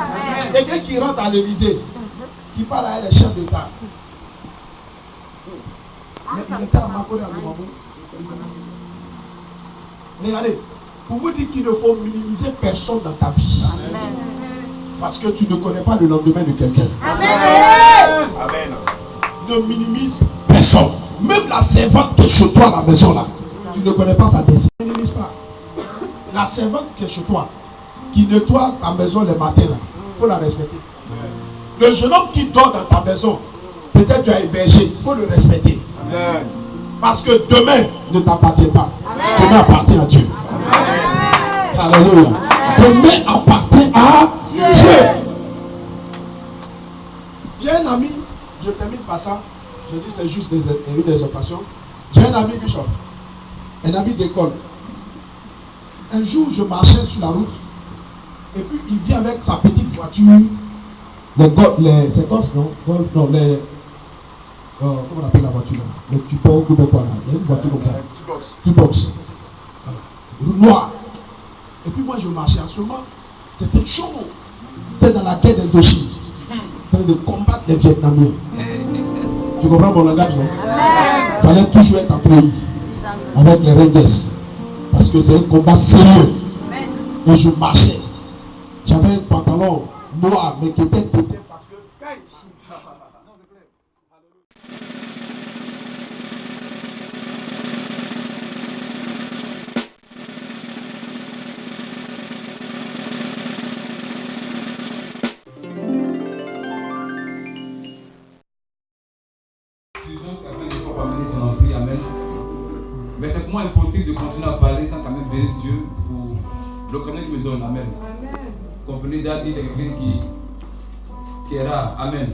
[SPEAKER 3] Quelqu'un qui rentre à l'Élysée, qui parle à les chefs d'État. Mais il était à Makore à Lumamou. Regardez, pour vous dire qu'il ne faut minimiser personne dans ta vie. Amen. Parce que tu ne connais pas le lendemain de quelqu'un.
[SPEAKER 5] Amen. Amen.
[SPEAKER 3] Ne minimise personne. Même la servante qui est chez toi à la maison là, tu ne connais pas sa destinée. Ne minimise pas. La servante qui est chez toi, qui nettoie ta maison le matin là, il faut la respecter. Le jeune homme qui dort dans ta maison, peut-être tu as hébergé, il faut le respecter. Amen. Parce que demain ne t'appartient pas. Amen. Demain appartient à Dieu. Amen. Alléluia. Demain appartient à Dieu. J'ai un ami, je termine par ça, je dis c'est juste une exhortation. J'ai un ami Bishop, un ami d'école. Un jour, je marchais sur la route, et puis il vient avec sa petite voiture, c'est Golf, non? Golf, non, comment on appelle la voiture là? Les Tupor, quoi là? Il y a une voiture comme ça. Tubox. Noir. Et puis moi, je marchais en ce moment, c'était chaud. J'étais dans la guerre d'Indochine, en train de combattre les Vietnamiens. Tu comprends mon langage, non? Il fallait toujours être en pays avec les Rangers. Parce que c'est un combat sérieux. Et je marchais. J'avais un pantalon noir, mais qui était pété. Parce que
[SPEAKER 4] mais c'est pour moi impossible de continuer à parler sans quand même bénir Dieu pour l'occasion qu'il me donne. Amen. Comprenez, Daddy, c'est quelqu'un qui est rare. Amen.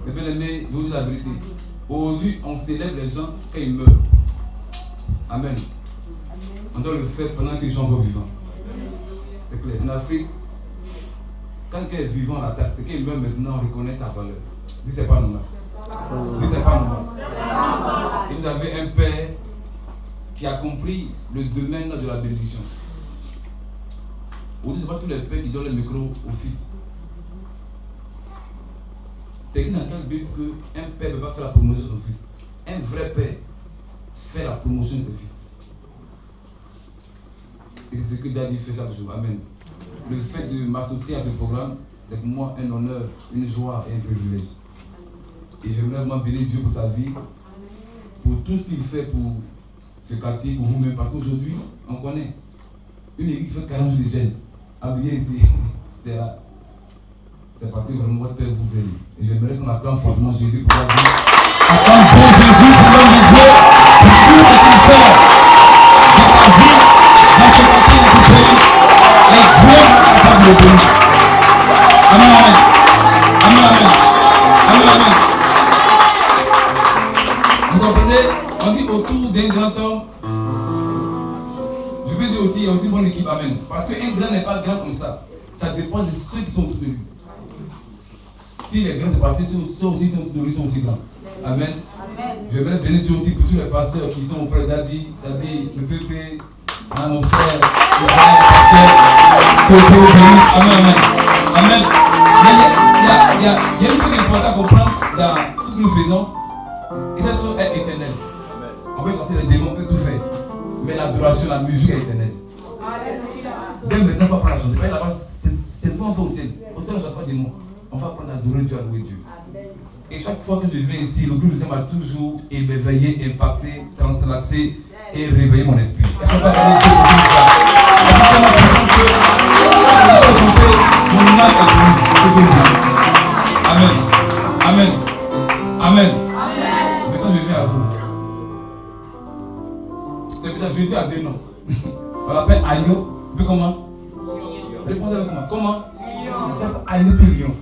[SPEAKER 4] Mais bien aimé, je vous dis la vérité. Aujourd'hui, on célèbre les gens quand ils meurent. Amen. On doit le faire pendant qu'ils sont encore vivants. C'est clair. En Afrique, quand quelqu'un est vivant à la tête, c'est qu'il meurt maintenant, on reconnaît sa valeur. Dis, c'est pas normal. Dis, c'est pas normal. Et vous avez un père qui a compris le domaine de la bénédiction. Aujourd'hui, ce n'est pas tous les pères qui donnent le micro au fils. C'est écrit dans quelle Bible qu'un père ne peut pas faire la promotion de son fils. Un vrai père fait la promotion de ses fils. Et c'est ce que Daddy fait chaque jour. Amen. Le fait de m'associer à ce programme, c'est pour moi un honneur, une joie et un privilège. Et j'aimerais vraiment bénir Dieu pour sa vie, pour tout ce qu'il fait pour ce quartier, pour vous-même. Parce qu'aujourd'hui, on connaît une église qui fait 40 jours de jeûne. Habillé ici, c'est là. C'est parce que vraiment votre Père vous aime. Et j'aimerais qu'on acclame fortement Jésus pour la vie. Acclame bon Jésus pour l'homme de Dieu, pour tout ce qu'il fait dans ta vie, dans ce quartier, dans ce pays. Et Dieu est capable de le bénir. Amen, amen. Amen, amen. Amen, amen. Vous comprenez? On dit autour d'un grand homme. Je veux dire aussi, il y a aussi une bonne équipe, amen. Parce qu'un grand n'est pas grand comme ça. Ça dépend de ceux qui sont autour de lui. Si les grands, c'est parce que ceux aussi qui sont autour de lui sont aussi grands. Amen. Amen. Je vais bénir Dieu aussi pour tous les pasteurs qui sont auprès d'Adi, le pépé, mon frère, le frère, que Dieu vous bénisse. Amen, amen. Amen. Mais il y a une chose importante à comprendre dans tout ce que nous faisons. Et cette chose est éternelle. On peut sortir les démons, on peut tout faire. Mais l'adoration, la musique est éternelle. Dès maintenant, on va prendre la chanson. Là-bas, c'est ce qu'on fait au ciel. Au ciel, on ne chante pas des mots. On va prendre à adorer Dieu, à louer Dieu. Et chaque fois que je viens ici, le groupe m'a toujours éveillé, impacté, translaxé et réveillé mon esprit. Et je ne vais pas donner Dieu pour tout ça. Mon âme est pour Amen. Amen. Amen. Maintenant, je viens à vous. Jésus a deux noms. On l'appelle Agneau. Puis comment? Répondez-le comment? Comment? Agneau puis lion.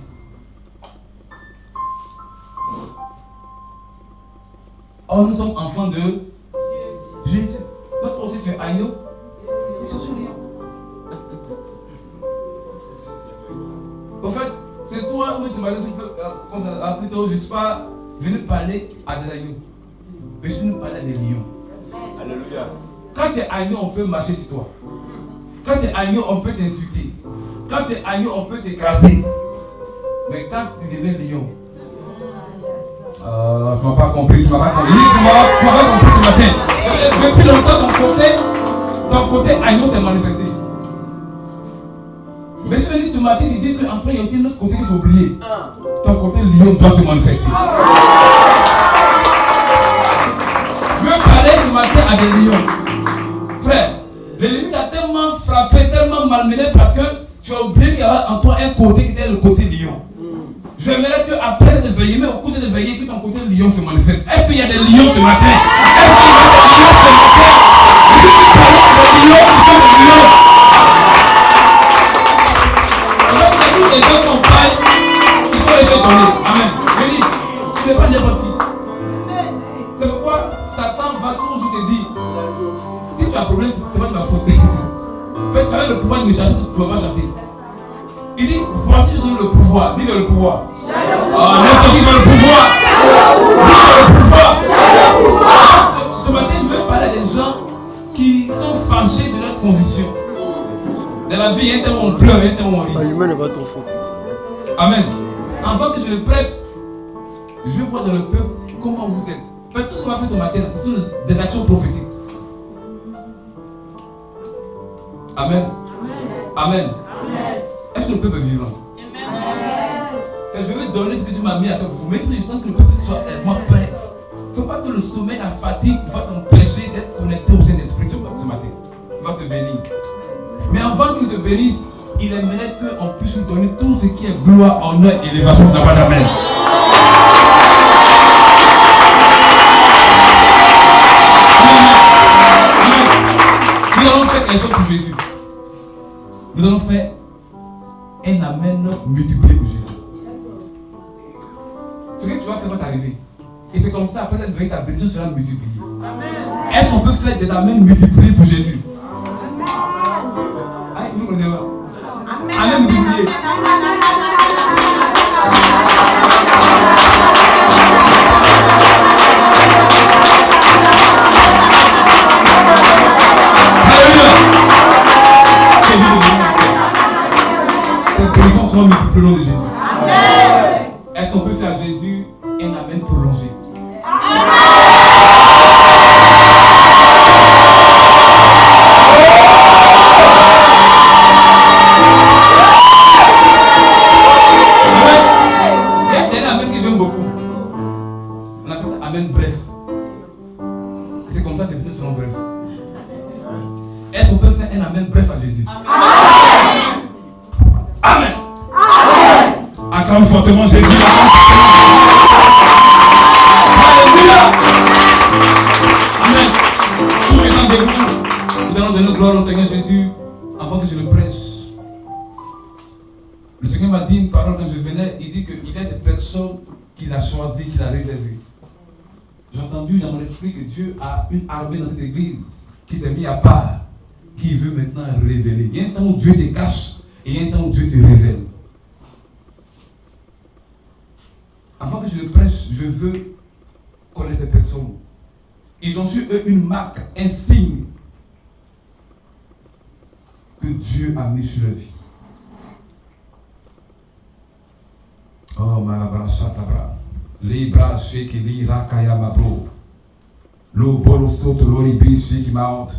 [SPEAKER 4] Or, nous sommes enfants de Jésus. Toi aussi, tu es agneau. Tu es sur lion. En fait, ce soir, nous sommes plutôt, je ne suis pas venu parler à des agneaux. Mais je suis venu parler à des lions.
[SPEAKER 5] Alléluia.
[SPEAKER 4] Quand tu es agneau, on peut marcher sur toi. Quand tu es agneau, on peut t'insulter. Quand tu es agneau, on peut t'écraser. Mais quand tu deviens lion, tu ne m'as pas compris, tu ne m'as pas compris. Tu m'as pas compris ce matin. Depuis longtemps, ton côté agneau s'est manifesté. Mais je suis venu ce matin te dire qu'en toi, il y a aussi un autre côté que tu as oublié. Ton côté lion doit se manifester. Je veux parler ce matin à des lions. Frère, l'ennemi t'a tellement frappé, tellement malmené parce que tu as oublié qu'il y avait en toi un côté qui était le côté lion. J'aimerais qu'après cette veillée, mais au cours de cette veillée, que ton côté lion se manifeste. Est-ce qu'il y a des lions ce matin? Est-ce qu'il y a des lions ce matin? Je suis parlant des lions qui sont des lions. Alors, c'est tous les deux compagnes qui sont laissés tomber. Amen. Je dis, tu n'es pas n'importe qui. C'est pourquoi Satan va toujours te dire, si tu as un problème, c'est pas de ma faute. Mais tu as le pouvoir de me chasser, tu ne peux pas chasser. Il dit, voici je donne le pouvoir. Dis-le le pouvoir. N'importe qui veut le pouvoir. Dis-le le pouvoir. Ce matin, je vais parler des gens qui sont fâchés de leurs conditions. Dans la vie, il y a un temps où on pleure, il y a un temps où on rit. Amen. Avant que je le prêche, je vois dans le peuple comment vous êtes. Tout ce qu'on va faire ce matin, ce sont des actions prophétiques. Amen. Amen. Est-ce que le peuple est vivant? Je vais donner ce que Dieu m'a mis à toi pour vous. Mais il faut que je sens que le peuple soit tellement prêt. Il ne faut pas que le sommeil, la fatigue va t'empêcher d'être connecté au Saint-Esprit ce matin. Il va te bénir. Mais avant qu'il te bénisse, il aimerait qu'on puisse lui donner tout ce qui est gloire, honneur et élévation de la part d'Amen. Nous allons faire quelque chose pour Jésus. Nous allons faire un amen multiplié pour Jésus. Ce que tu vas faire va t'arriver. Et c'est comme ça, après cette veille, ta bénédiction sera multipliée. Est-ce qu'on peut faire des amens multipliés pour Jésus? Ah, vous connaissez pas? Amen multiplié. Soit multiplié au nom de Jésus. Amen. Est-ce qu'on peut faire à Jésus un amen prolongé? Amen. Il y a un amen que j'aime beaucoup. On appelle ça amen bref. C'est comme ça que les personnes seront brefs. Est-ce qu'on peut faire un amen bref à Jésus? Amen. Amen. Acclame fortement Jésus. Alléluia. Amen. Tout étant debout, nous allons donner gloire au Seigneur Jésus avant que je le prêche. Le Seigneur m'a dit une parole quand je venais. Il dit qu'il y a des personnes qu'il a choisies, qu'il a réservées. J'ai entendu dans mon esprit que Dieu a une armée dans cette église qui s'est mise à part, qui veut maintenant révéler. Il y a un temps où Dieu te cache et il y a un temps où Dieu te révèle. Avant que je le prêche, je veux connaître ces personnes. Ils ont sur eux une marque, un signe que Dieu a mis sur leur vie. Oh, Marabrashatabra. Libra Shekili Rakaya Mabro. Lo Borosoto Loribi Shekimaot.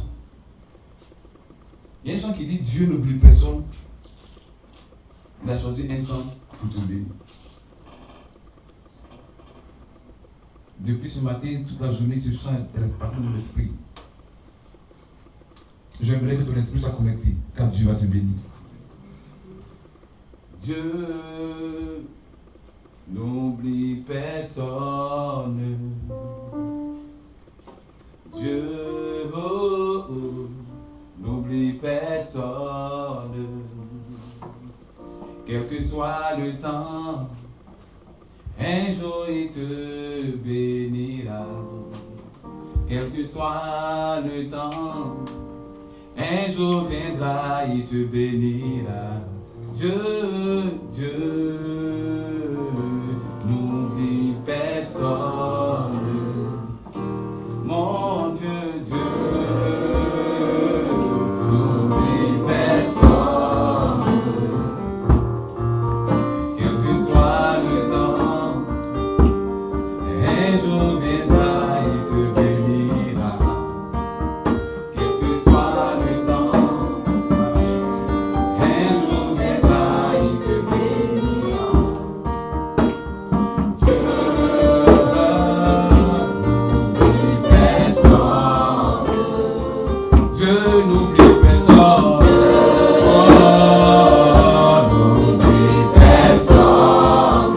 [SPEAKER 4] Il y a des gens qui disent Dieu n'oublie personne. Il a choisi un temps pour te bénir. Depuis ce matin, toute la journée, je sens passer dans l'esprit. J'aimerais que ton esprit soit connecté, car Dieu va te bénir. Dieu n'oublie personne. Dieu n'oublie personne. Quel que soit le temps, un jour il te bénira.
[SPEAKER 8] quel que soit le temps, un jour viendra et te bénira. Dieu, n'oublie personne. Mon Dieu, n'oublie personne. Quel que soit le temps, un jour viendra et te bénira. Quel que soit le temps, un jour viendra et te bénira. Dieu n'oublie personne. Dieu n'oublie personne. Oh, n'oublie personne.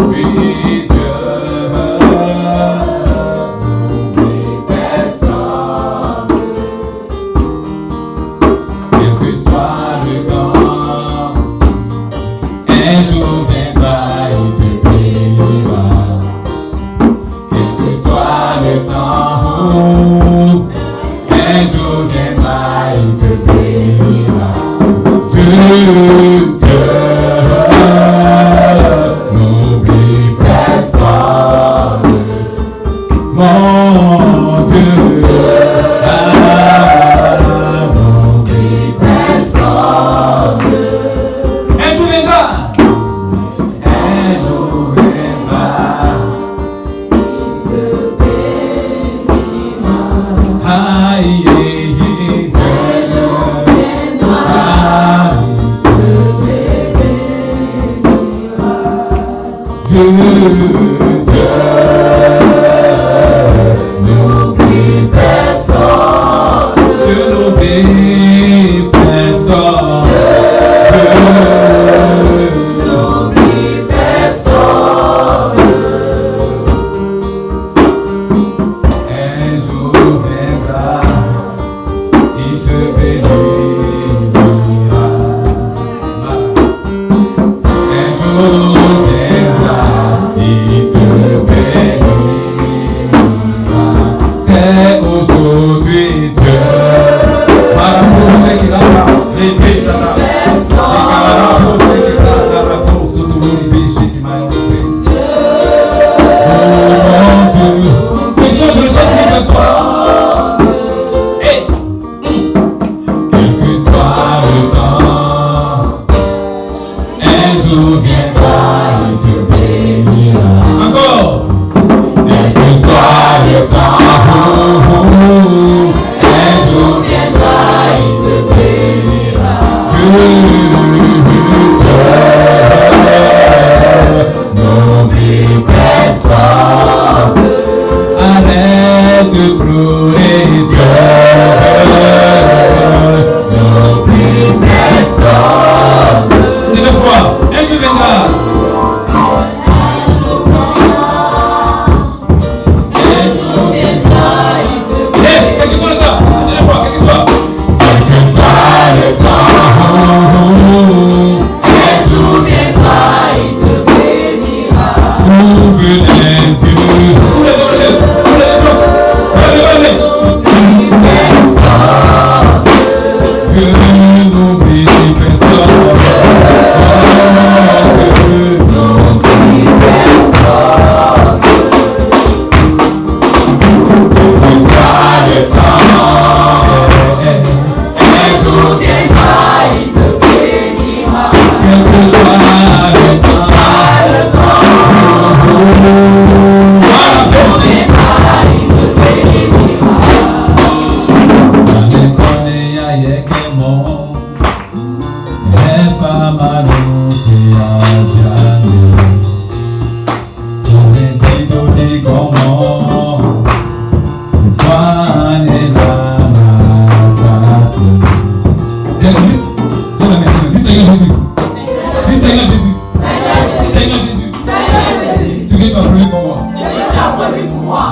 [SPEAKER 8] Oui, Dieu n'oublie personne. Quel que soit le temps, un jour viendra et te bénira. Quel que soit le temps, un jour viendra et te bénira. Dieu, n'oublie personne. Mon Dieu, n'oublie personne. Un jour viendra. Un jour viendra. Aïe, aïe, aïe. Un jour viendra. Dieu, n'oublie personne. Dieu n'oublie personne. Dieu n'oublie personne. Un jour viendra, il te bénira. Un jour viendra, il te bénira. C'est aujourd'hui Dieu. Marapoche qui l'a les bêtes à la marapoche qui l'a la réponse de l'unibiche qui m'a enlevé. Oh mon Dieu, tu changes le chef de soir. Hey! Quel que soit le temps, un jour viendra et te bénira. Encore! Quel que soit le temps, un jour viendra et te bénira. Dieu, n'oublie personne. Arrête de pleurer, Dieu, n'oublie personne. Une fois, un jour viendra. Un jour viendra, il te bénira. Hey, quel que soit le temps, une fois, quel que soit. Quel que soit le temps, un jour viendra, il te bénira. Ouvre les yeux. Dieu n'oublie personne. Dieu n'oublie personne. Quel que soit le temps, un jour viendra, il te bénira. Quel que soit le temps,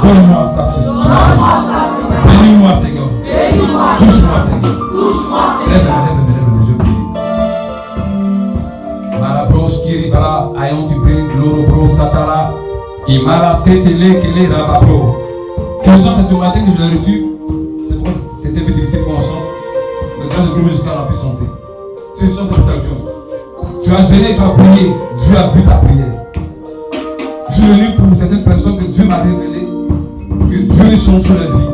[SPEAKER 8] donne-moi ça, Seigneur. Bénis-moi, Seigneur. Touche-moi, Seigneur. Lève-le, je prie. Malabros qui arrive là, ayons du
[SPEAKER 4] Il m'a laissé télé, qu'il est rabapo. Que chante ce matin que je l'ai reçu. C'est pourquoi c'était un peu difficile qu'on chante. Mais grâce au groupe jusqu'à la pu chanter. Tu chantes toute ta vie. Tu as gêné, tu as prié. Dieu a vu ta prière. Je suis venu pour certaines personnes que Dieu m'a révélé que Dieu change la vie.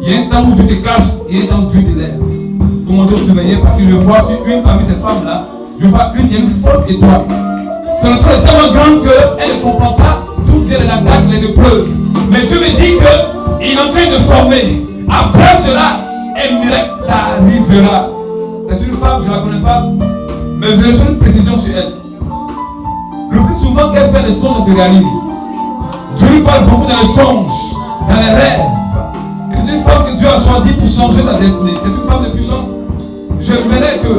[SPEAKER 4] Il y a un temps où Dieu te cache, il y a un temps où Dieu te lève. Comment te surveiller parce que je vois sur une parmi ces femmes-là, je vois il y a une faute étoile. Son étoile est tellement grande qu'elle ne comprend pas d'où viennent les attaques, les épreuves. Mais Dieu me dit qu'il est en train de former. Après cela, un miracle arrivera. C'est une femme, je ne la connais pas, mais je vais faire une précision sur elle. Le plus souvent qu'elle fait des songes, elle se réalise. Dieu lui parle beaucoup dans les songes, dans les rêves. Et c'est une femme que Dieu a choisie pour changer sa destinée. C'est une femme de puissance. J'aimerais que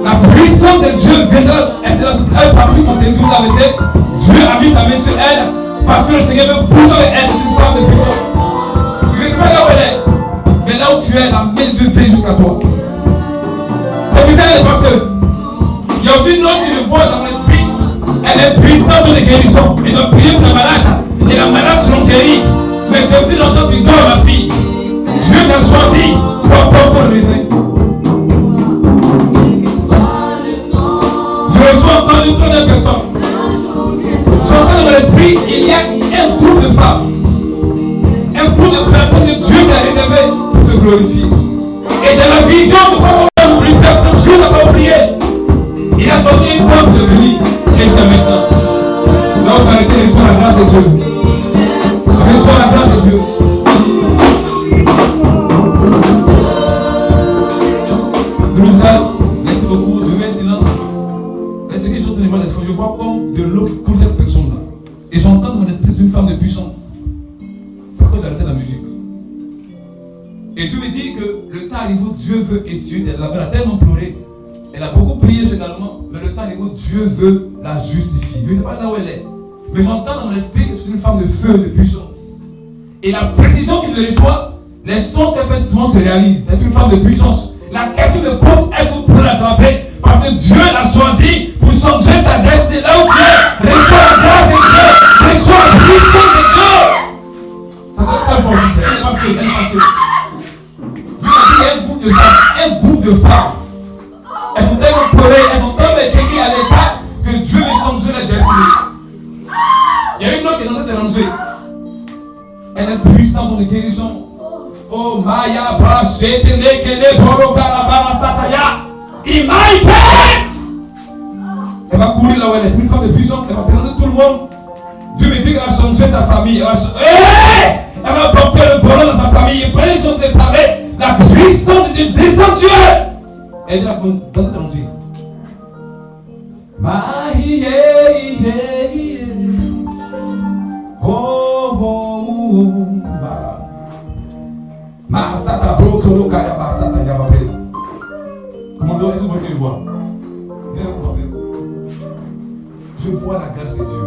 [SPEAKER 4] la puissance de Dieu viendra, elle parmi mon téléphone avec elle. Dieu a mis sa main sur elle parce que le Seigneur veut bouger avec elle. C'est une femme de puissance. Je ne sais pas là où elle est, mais là où tu es, la main de Dieu vient jusqu'à toi. C'est bizarre parce que il y a aussi une autre que je vois dans l'esprit. Elle est puissante de guérison. Et donc prier pour la malade. Et la malade seront guéris. Mais depuis longtemps tu dors ma fille. Dieu t'a choisi pour apporter le médecin. Je reçois encore une première personne. J'entends dans l'esprit, il y a un groupe de femmes. Un groupe de personnes que Dieu t'a réservé pour te glorifier. Et dans la vision de comment on oublie personne, Dieu n'a pas oublié. Il a choisi une femme de venir. Et c'est maintenant. Donc arrêtez, reçois la grâce de Dieu. Reçois la grâce de Dieu. Merci beaucoup. Je mets silence. Et ce qui chante les voix des fois, je vois comme de l'eau pour cette personne-là. Et j'entends dans mon esprit, c'est une femme de puissance. C'est pourquoi j'ai arrêté la musique. Et Dieu me dit que le temps arrive où Dieu veut essuyer. Elle a tellement pleuré. Elle a beaucoup prié également, mais le temps arrive où Dieu veut la justifier. Je ne sais pas là où elle est. Mais j'entends dans mon esprit que c'est une femme de feu, de puissance. Et la précision que je reçois, les sons qu'elle fait souvent se réalisent. C'est une femme de puissance. La question me pose, est-ce que vous pouvez l'attraper? Parce que Dieu l'a choisi pour changer sa destinée. Là où tu es, reçois la grâce de Dieu. Reçois la puissance de Dieu. Ça c'est très fort. Elle n'est pas sûre, elle n'est pas sûre. Dieu a dit, il y a un groupe de femmes. Elles sont tellement pleurées, elles sont tellement écrites à l'état que Dieu veut changer la destinée. Il y a une autre qui est en train de déranger. Elle est puissante dans les guérisons. Oh Maya Brachet, Nekele, Boroka, la Barasataya. Imaïpe! Elle va courir là où elle est. C'est une femme de puissance, elle va déranger tout le monde. Dieu me dit qu'elle va changer sa famille. Elle va porter le bonheur dans sa famille. Et prenez les choses de parler. La puissance de Dieu descend sur elle. Elle est dans cette angile. Commando, est-ce que vous voyez le voir? Je vois la grâce de Dieu.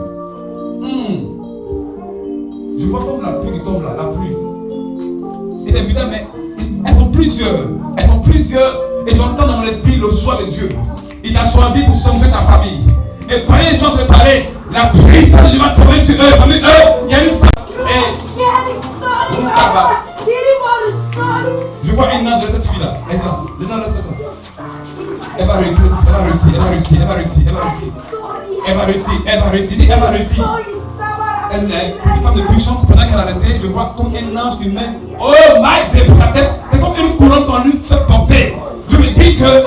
[SPEAKER 4] Je vois comme la pluie qui tombe là, la pluie. Et c'est bizarre, mais elles sont plusieurs. Elles sont plusieurs. Et j'entends dans mon esprit le choix de Dieu. Il t'a choisi pour changer ta famille. Et pendant les gens préparés, la puissance de Dieu va tomber sur eux. Parmi eux, il y a une femme. Je vois une nage de cette fille-là. Elle est là. Elle va réussir, elle va réussir, elle va réussir, elle va réussir, elle va réussir. Elle va réussir, elle va réussir, elle va réussir. Elle est une femme de puissance. Pendant qu'elle a arrêté, je vois comme un ange qui met oh my God pour sa tête. C'est comme une couronne qu'on lui fait porter. Je me dis que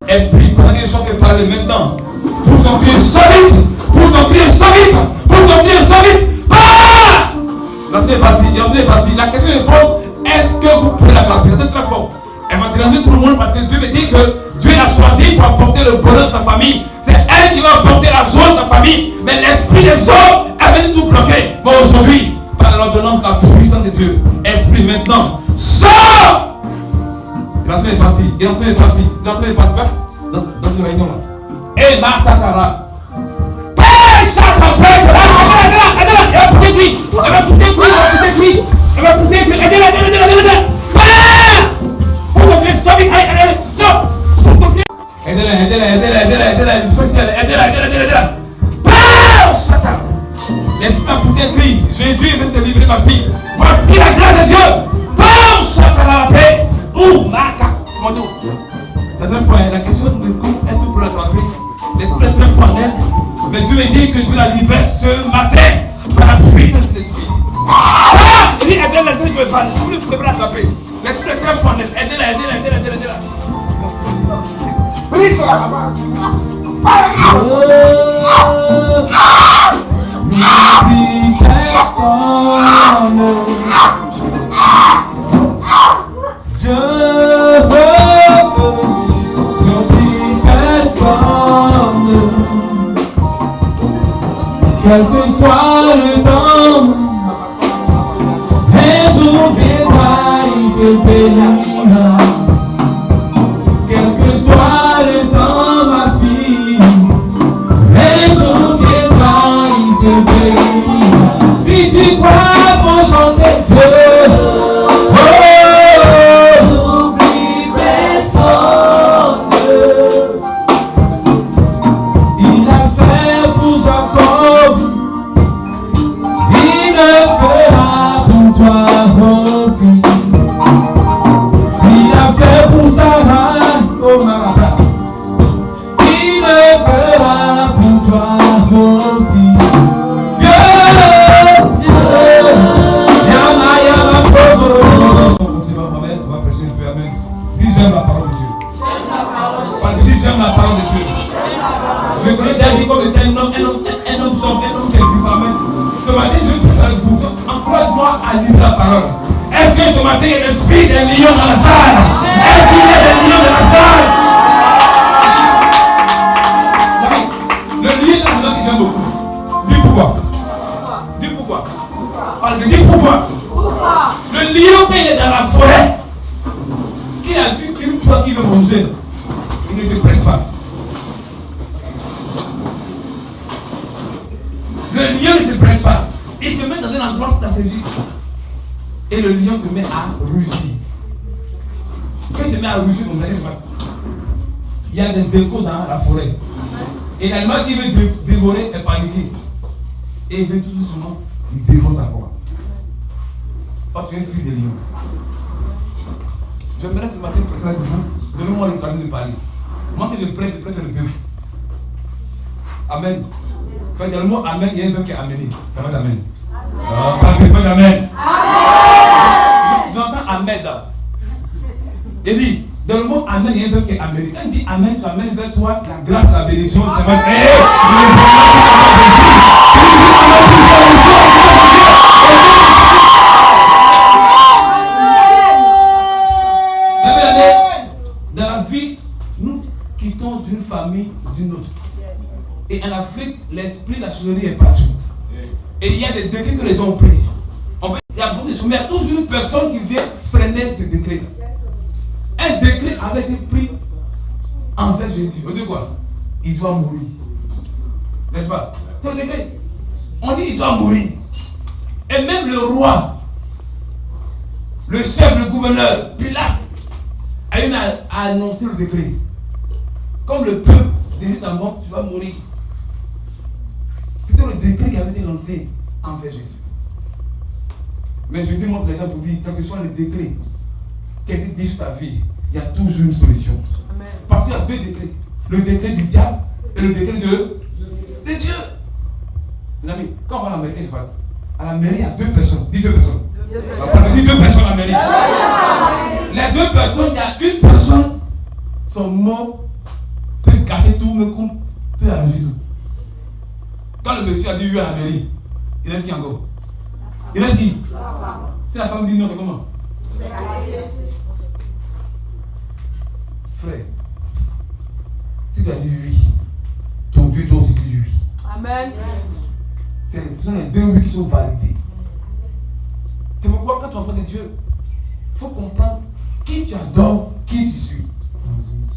[SPEAKER 4] esprit, pendant que les gens peuvent parler maintenant, pour son pied solide, pour son pied solide, pour son pied solide. Ah! L'entrée est partie, La question se pose, est-ce que vous pouvez l'attraper? C'est très fort. Elle va déranger tout le monde parce que Dieu me dit que Dieu l'a choisi pour apporter le bonheur de sa famille. C'est elle qui va apporter la joie de sa famille. Mais l'esprit des hommes est venu tout bloquer. Bon, aujourd'hui, par l'ordonnance, la puissance de Dieu, esprit maintenant, sort! L'entrée est partie, dans ce réunion là. Et Matakara. Elle va pousser lui. Elle va pousser lui. Aidez-la. Pour qu'on puisse sortir. Allez, sors. Aidez-la. pas l'attraper. L'esprit est très fort. Aidez-la.
[SPEAKER 3] Prie sur la base.
[SPEAKER 8] Quel que soit le temps, un jour viendra, il te bénira. Quel que soit le temps, ma fille, un jour viendra, il te bénira. Si tu crois, faut chanter Dieu. N'oublie personne. Il a fait pour Jacob, il le fera pour toi aussi. Il a fait pour Sarah, oh Martha, il le fera pour toi aussi. Dieu, Yama, Pogo. On va prêcher un peu, amen. Dis j'aime la parole de Dieu. Dis j'aime la parole de Dieu. Je connais David comme était un homme sombre, un homme qui est vif, amen. Ce matin, je prie avec vous, encourage-moi à lire la parole. Est-ce que ce matin, il y a des filles, des lions dans la salle? Est-ce qu'il y a des lions dans la salle? Le lion est un homme que j'aime beaucoup. Dis pourquoi. Dis pourquoi. Dis pourquoi. Le lion, quand il est dans la forêt, qui a vu une fois qui veut manger, il ne se presse pas. Le lion ne se presse pas. Il se met dans un endroit stratégique. Et le lion se met à rugir. Quand il se met à rugir, comme ça, qu'est-ce qui se passe? Il y a des échos dans la forêt. Et l'animal qui veut dévorer est paniqué. Et il veut tout doucement, il dévore sa proie. Oh, tu es fille de lion. J'aimerais ce matin prêcher avec vous. Donnez-moi l'occasion de parler. Moi que je prêche sur le peuple. Amen. Quand il y a le mot amen, il y a un verbe qui est amené. Ça va d'amen. Pas d'amen. J'entends amen. Il dit, dans le mot amen, il y a un verbe qui est amené. Quand il dit amen, tu amènes vers toi la grâce, la bénédiction. Dans la vie, nous quittons d'une famille d'une autre. Et en Afrique, l'esprit, la choulerie est partout. Et il y a des décrets que les gens ont pris. Il y a beaucoup de choses, mais il y a toujours une personne qui vient freiner ce décret. Un décret avait été pris envers Jésus. On dit quoi? Il doit mourir. N'est-ce pas? C'est un décret. On dit il doit mourir. Et même le roi, le chef, le gouverneur, Pilate, a annoncé le décret. Comme le peuple désire ta mort, tu vas mourir. C'était le décret qui avait été lancé envers Jésus. Mais Jésus montre l'exemple pour dire, quel que soit le décret qui a été dit sur ta vie, il y a toujours une solution. Amen. Parce qu'il y a deux décrets. Le décret du diable et le décret de Dieu. Mes amis, quand on va à la mairie, qu'est-ce qui se passe? À la mairie, il y a deux personnes. Dis deux personnes. Dis deux personnes à la mairie. Les deux personnes, il y a une personne, son mot peut gâter tout, mais comme peut arranger tout. Quand le monsieur a dit oui à la mairie, il reste qui encore? Il reste qui? Si la femme dit non, c'est comment? Frère, si tu as dit oui, ton Dieu doit aussi dire oui. Amen. Ce sont les deux oui qui sont validés. C'est pourquoi quand tu es enfant de Dieu, il faut comprendre qui tu adores, qui tu suis.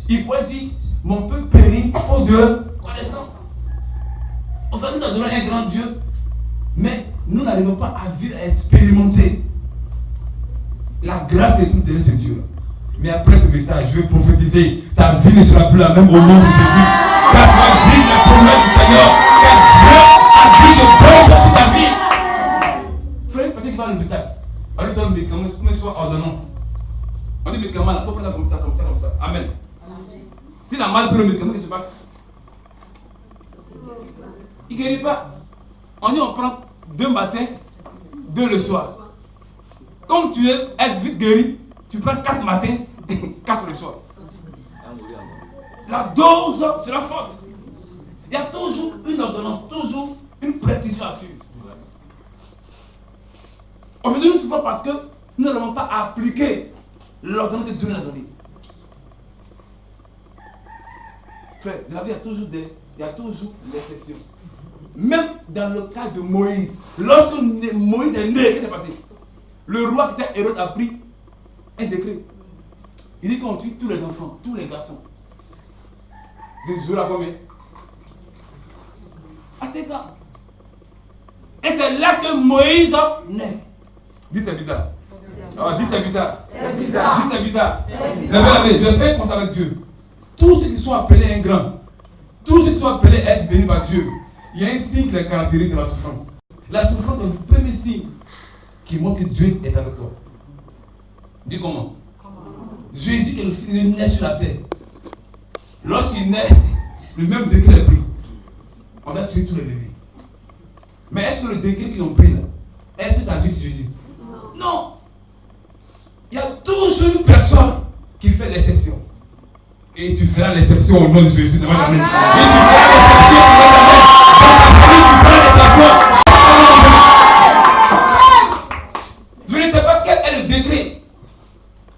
[SPEAKER 8] Il pourrait dire, mon peuple périt faute de connaissance. On sait que nous adorons un grand Dieu, mais nous n'arrivons pas à vivre, à expérimenter la grâce de tout de ce Dieu. Mais après ce message, je vais prophétiser, ta vie ne sera plus la même au nom de Jésus. Car tu vas vivre les promesses du Seigneur. Car Dieu a dit de bonnes choses sur ta vie. Frère, parce qu'il va à l'hôpital. On lui donne des médicaments, comme soit ordonnance. On dit médicaments là, il faut prendre ça comme ça, comme ça, comme ça. Amen. S'il a mal pris le médicament, qu'est-ce qui se passe? Il ne guérit pas. On dit on prend 2 matins, 2 le soir. Quand
[SPEAKER 4] comme tu veux être vite guéri, tu prends 4 matins et 4 le soir. La dose sera forte. Il y a toujours une ordonnance, toujours une prescription à suivre. Aujourd'hui, nous souffrons parce que nous n'avons pas appliqué l'ordonnance que Dieu nous a donnée. Frère, dans la vie, il y a toujours l'exception. Même dans le cas de Moïse, lorsque Moïse est né, qu'est-ce qui s'est passé? Le roi qui était Hérode a pris un décret. Il dit qu'on tue tous les enfants, tous les garçons. Des jours à combien? À 5 ans. Et c'est là que Moïse naît. Dis c'est bizarre. Oh, dis c'est bizarre.
[SPEAKER 7] C'est bizarre.
[SPEAKER 4] Dis c'est bizarre.
[SPEAKER 7] C'est bizarre.
[SPEAKER 4] Je fais comme ça avec Dieu. Tous ceux qui sont appelés un grand, tous ceux qui sont appelés à être bénis par Dieu, il y a un signe qui les caractérise, c'est la souffrance. La souffrance est le premier signe qui montre que Dieu est avec toi. Dis comment? Jésus qui est le fils de naît sur la terre. Lorsqu'il naît, le même décret est pris. On a tué tous les bébés. Mais est-ce que le décret qu'ils ont pris là, est-ce que ça agit sur Jésus? Non. Il y a toujours une personne qui fait l'exception. Et tu feras l'exception au nom de Jésus. Et tu feras l'exception au nom de Je ne sais pas quel est le décret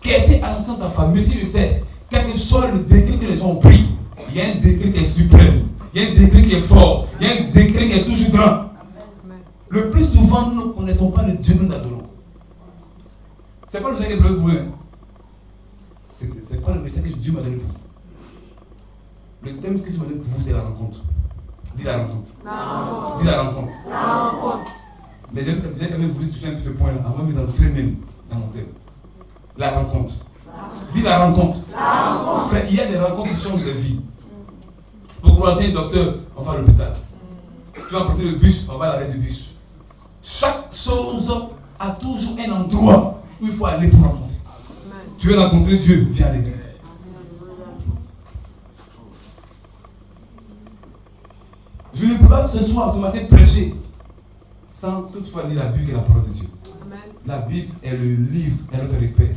[SPEAKER 4] qui a été annoncé dans ta famille. Si je sais, quel que soit le décret que les gens ont pris, il y a un décret qui est suprême. Il y a un décret qui est fort. Il y a un décret qui est toujours grand. Le plus souvent, nous ne connaissons pas le Dieu que nous adorons. C'est pas le message que je veux vous. C'est pas le message que Dieu m'a donné pour vous. Le thème que Dieu m'a donné pour vous, c'est la rencontre. Dis la rencontre. Dis la rencontre. Mais j'ai quand même voulu toucher un peu ce point-là, avant de d'entrer même dans mon thème. La rencontre. Dis la rencontre. Frère, il y a des rencontres qui changent de vie. Pour croiser un docteur, on va à l'hôpital. Tu vas porter le bus, on va à l'arrêt du bus. Chaque chose a toujours un endroit où il faut aller pour rencontrer. Tu veux rencontrer Dieu, viens à l'église. Je ne peux pas ce soir, ce matin, prêcher sans toutefois lire la Bible et la parole de Dieu. Amen. La Bible est le livre, est notre repère.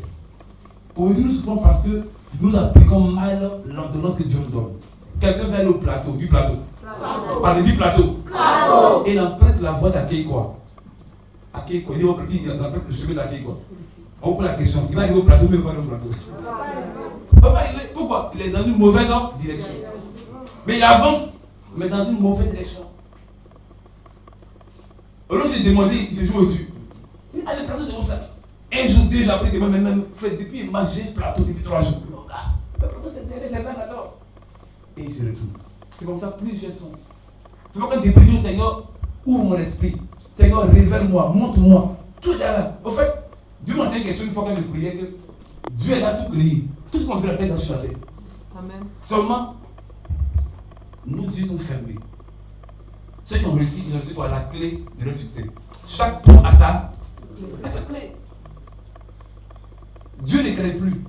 [SPEAKER 4] Aujourd'hui, nous souffrons parce que nous appliquons mal l'ordonnance que Dieu nous donne. Quelqu'un va aller au plateau, du plateau. Parlez du plateau. Et il emprunte la voie d'Akei quoi. Akei quoi. Il emprunte le chemin d'Akei quoi. On pose la question. Il va arriver au plateau, mais il va aller au plateau. Pourquoi? Il est dans une mauvaise direction. Mais il avance, mais dans une mauvaise direction. Alors j'ai demandé, il se joue au-dessus. Il a le plateau, c'est comme ça. Un jour, deux jours après, demain, maintenant, fait depuis j'ai le plateau depuis 3 jours. Le plateau, c'est derrière, c'est là. Et il se retourne. C'est comme ça, plusieurs sont. C'est pourquoi des prières, Seigneur, ouvre mon esprit. Seigneur, révèle-moi, montre-moi. Tout est là. Au fait, Dieu m'a fait une question une fois quand je priais que Dieu est là tout créé. Tout ce qu'on veut faire dans sur la terre. Amen. Seulement, nos yeux sont fermés. Ceux qui ont réussi, ils ont reçu la clé de leur succès. Chaque pont a sa clé. Dieu ne crée plus.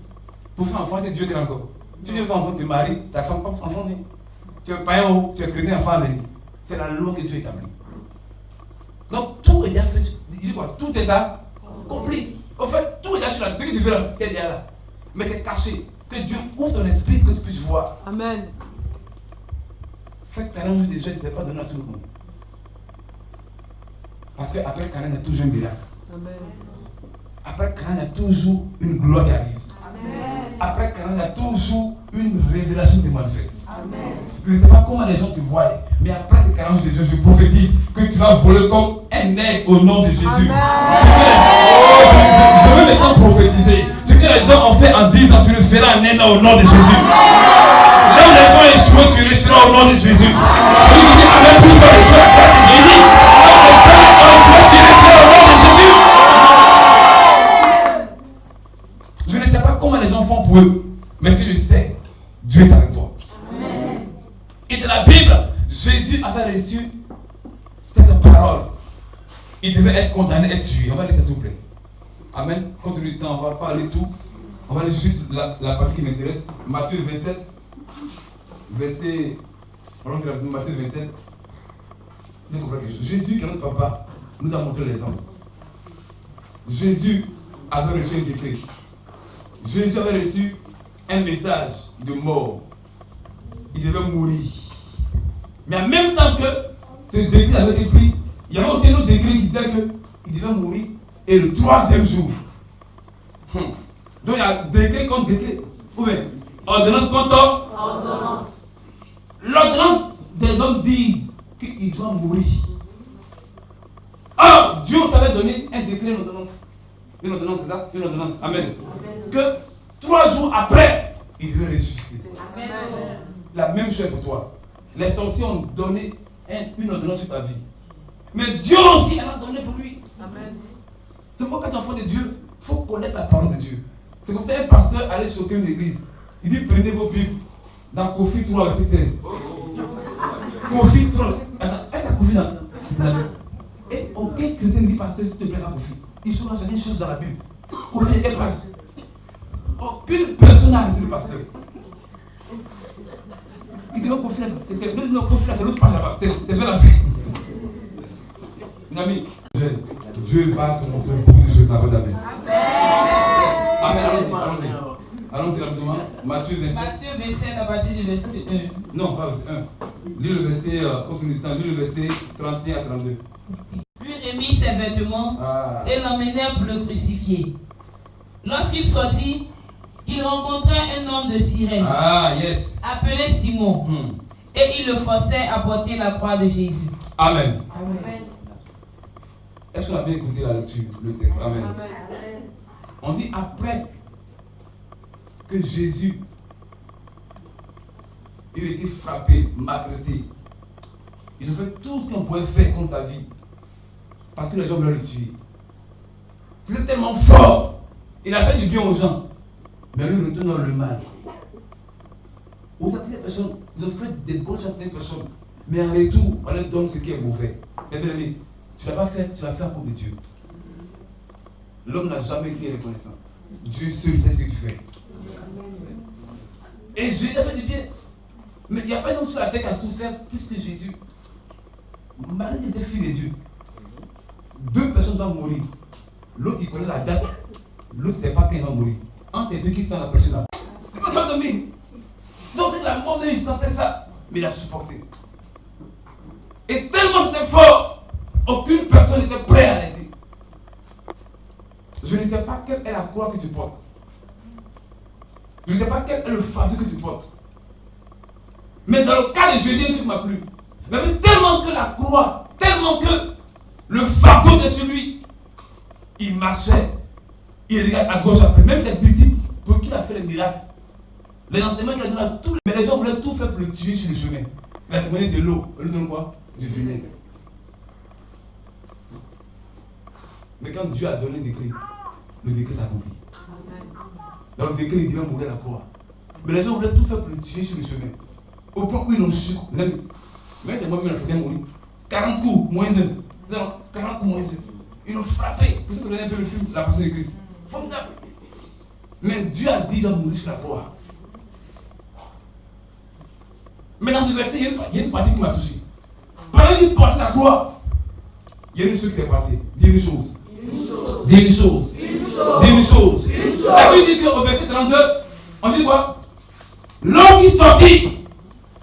[SPEAKER 4] Pour faire enfant, c'est Dieu qui crée encore. Tu veux faire enfant, tu maries, ta femme pas enfant. Tu es païen, tu es chrétien, enfant. C'est la loi que Dieu établit. Donc tout est déjà fait. Il dit quoi? Tout est là accompli. Au fait, tout est déjà sur la terre. Ce que tu veux, c'est déjà là. Mais c'est caché. Que Dieu ouvre ton esprit que tu puisses voir. Amen. Fais 40 jours déjà, tu ne t'es pas donné à tout le monde. Parce qu'après 40, il y a toujours un miracle. Amen. Après 40, il y a toujours une gloire qui arrive. Amen. Après 40, il y a toujours une révélation qui se manifeste. Amen. Je ne sais pas comment les gens te voient, mais après ces 40 jours, je prophétise que tu vas voler comme un aigle au nom de Jésus. Je veux maintenant prophétiser. Ce que les gens ont fait en 10 ans, tu le feras en un an au nom de Jésus. Là où les gens échouent, tu réussiras au nom de Jésus. Celui qui dit Amen, plus fort, il dit, là où les gens échouent, tu réussiras au nom de Jésus. Je ne sais pas comment les gens font pour eux, mais si je sais, Dieu est avec toi. Amen. Et dans la Bible, Jésus avait reçu cette parole. Il devait être condamné, être tué. On va lire ça s'il vous plaît. Amen. Compte tenu du temps, on ne va pas aller tout. On va aller juste la partie qui m'intéresse. Matthieu 27. Verset. Matthieu 27. Jésus, qui est notre papa, nous a montré l'exemple. Jésus avait reçu un décret. Jésus avait reçu un message de mort. Il devait mourir. Mais en même temps que ce décret avait été pris, il y avait aussi un autre décret qui disait qu'il devait mourir et le 3e jour. Donc il y a décret contre décret. Ou bien ordonnance contre ordonnance. L'ordonnance des hommes disent qu'il doit mourir. Or, Dieu savait donner un décret, une ordonnance. Une ordonnance, c'est ça? Une ordonnance. Amen. Que 3 jours après, il devait ressusciter. Amen. La même chose pour toi. Les sorciers ont donné une ordonnance sur ta vie. Mais Dieu aussi, elle a donné pour lui. Amen. C'est pourquoi quand tu es enfant de Dieu, il faut connaître la parole de Dieu. C'est comme ça un pasteur allait choquer une église. Il dit prenez vos Bibles dans Kofi 3, verset 16. Kofi 3. Attends, est-ce que Kofi dans la Bible? Et aucun chrétien ne dit pasteur s'il te plaît dans Kofi. Ils sont là, chacun chose dans la Bible. Kofi est quelle page? Aucune personne n'a arrêté le pasteur. Il devait Kofi, c'était l'autre page là-bas. C'est vers la fin. Mes amis, Dieu va te montrer beaucoup de choses dans votre avenir. Amen. Allons-y rapidement. Matthieu 27.
[SPEAKER 8] Matthieu 27 à partir du verset 1.
[SPEAKER 4] Non, pas verset 1. Lis le verset, continue le temps, lis le verset 31 à 32.
[SPEAKER 8] Puis remit ses vêtements et l'emmenèrent pour le crucifier. Lorsqu'il sortit, il rencontra un homme de Cyrène, appelé Simon, et il le forçait à porter la croix de Jésus.
[SPEAKER 4] Amen.
[SPEAKER 8] Amen.
[SPEAKER 4] Est-ce qu'on a bien écouté la lecture, le texte? Amen. On dit après que Jésus il a été frappé, maltraité. Il a fait tout ce qu'on pouvait faire contre sa vie. Parce que les gens voulaient le tuer. C'était tellement fort. Il a fait du bien aux gens. Mais lui retourne dans le mal. On a pris les personnes, ils ont fait des bonnes choses à certaines personnes. Mais en retour, on leur donne ce qui est mauvais. Mais bien aimé, tu ne vas pas faire, tu vas faire pour de Dieu. L'homme n'a jamais été reconnaissant. Dieu seul sait ce que tu fais. Et Jésus a fait du bien. Mais il n'y a pas un homme sur la terre qui a souffert plus que Jésus. Marie était fille de Dieu. 2 personnes doivent mourir. L'autre il connaît la date. L'autre ne sait pas quand il va mourir. Entre les deux qui sent la pression là. Il va se dormir. Donc c'est la mort même, il sentait ça. Mais il a supporté. Et tellement c'était fort, aucune personne n'était prête à l'aider. Je ne sais pas quelle est la croix que tu portes. Je ne sais pas quel est le fardeau que tu portes. Mais dans le cas de Jésus, un truc m'a plu. Mais tellement que la croix, tellement que le fardeau de celui, il marchait, il regarde à gauche après. Même ses disciples, pour qui il a fait le miracle. Les enseignements qu'il a donné à tous les... Mais les gens voulaient tout faire pour le tuer sur le chemin. Il a demandé de l'eau. Il lui donne quoi? Du vinaigre. Mais quand Dieu a donné le décret s'accomplit. Dans le décret, il devait mourir à la croix. Mais les gens voulaient tout faire pour le tuer sur le chemin. Au point où ils l'ont su. Mais c'est moi-même qui l'ai fait mourir. 40 coups, moins 1. Non, 40 coups, moins 1. Ils l'ont frappé. Pour ça que vous avez un peu le film, la passion de Christ. Formidable. Mais Dieu a dit qu'il va mourir sur la croix. Mais dans ce verset, il y a une partie qui m'a touché. Pendant qu'il porte la croix, il y a une chose qui s'est passée. Dis une chose. Dis une chose. Dis une chose. La Bible dit qu'au verset 32, on dit quoi? Lorsqu'il sortit,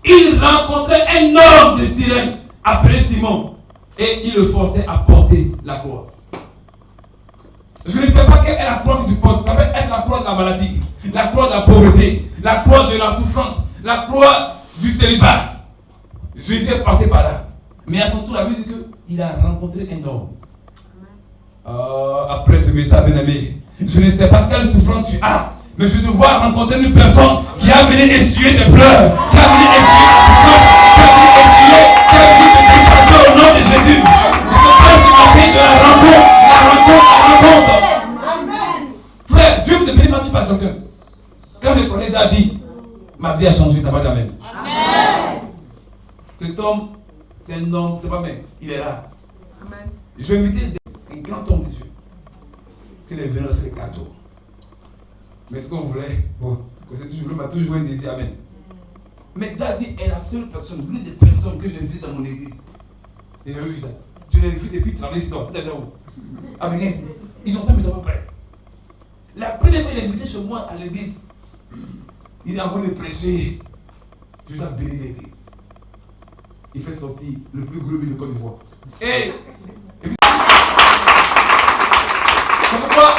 [SPEAKER 4] il rencontrait un homme de Cyrène appelé Simon et il le forçait à porter la croix. Je ne sais pas quelle est la croix que tu portes. Ça peut être la croix de la maladie, la croix de la pauvreté, la croix de la souffrance, la croix du célibat. Jésus est passé par là. Mais à son tour, la Bible dit qu'il a rencontré un homme. Après ce message, bien aimé, je ne sais pas quelle souffrance tu as, mais je te vois rencontrer une personne qui a venu essuyer tes pleurs, qui a venu essuyer qui a venu te décharger au nom de Jésus. Je te parle du matin de la rencontre. Frère, Dieu ne te bénit pas, tu par quelqu'un. Quand je connais David, ma vie a changé, t'as pas d'amen. Amen. Cet homme, c'est un homme, c'est pas même, il est là. Amen. Je vais inviter un grand homme de Dieu qui est venu faire des cadeaux. Mais ce qu'on voulait, bon, m'a toujours un désir, amen. Mais David est la seule personne, l'une des personnes que j'ai invitées dans mon église. Et j'avais vu ça. Tu l'as vu depuis travailler sur toi, peut-être où? Ah, mais ils ont ça, mais ils sont pas prêts. première fois, il est invité chez moi à l'église. Il est en train de prêcher. Je dois bénir l'église. Il fait sortir le plus gros de Côte d'Ivoire. Et puis, c'est pourquoi,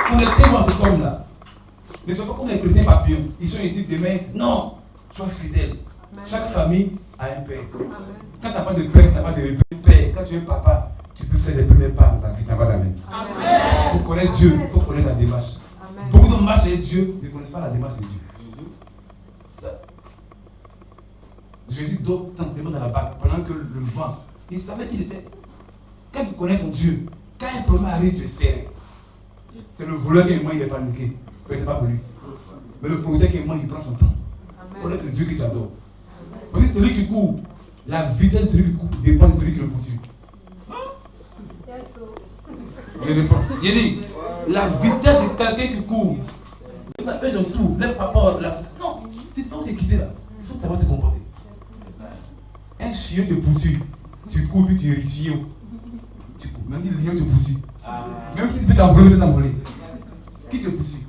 [SPEAKER 4] pour les témoins de cet homme-là, ne sois pas comme les chrétiens papillons. Ils sont ici demain. Non, sois fidèle. Chaque famille a un père. Quand tu n'as pas de père, tu n'as pas de père. Quand tu es papa, tu peux faire les premiers pas dans ta vie. Tu n'as pas d'amen. Pour connaître Dieu, il faut connaître la démarche. Beaucoup de marchent avec Dieu ne connaissent pas la démarche de Dieu. Ça. Jésus dort tranquillement dans la barque pendant que le vent, il savait qu'il était. Quand tu connais ton Dieu, quand un problème arrive, tu es serré. C'est le voleur qui est mort, il est paniqué. Mais ce n'est pas pour lui. Mais le prophète qui est mort, il prend son temps. Connaître le Dieu qui t'adore. Parce que celui qui court, la vitesse de celui qui court dépend de celui qui le poursuit. Je réponds. Il dit, la vitesse de quelqu'un qui court, tu m'appelles dans tout, lève pas fort là. Non, tu sens que tu es quitté là. Il faut savoir te comporter. Un chien te poursuit. Tu cours puis tu es chien. Tu cours. Même si le lion te poursuit. Même si tu peux t'envoler, tu peux t'envoler. Qui te poursuit?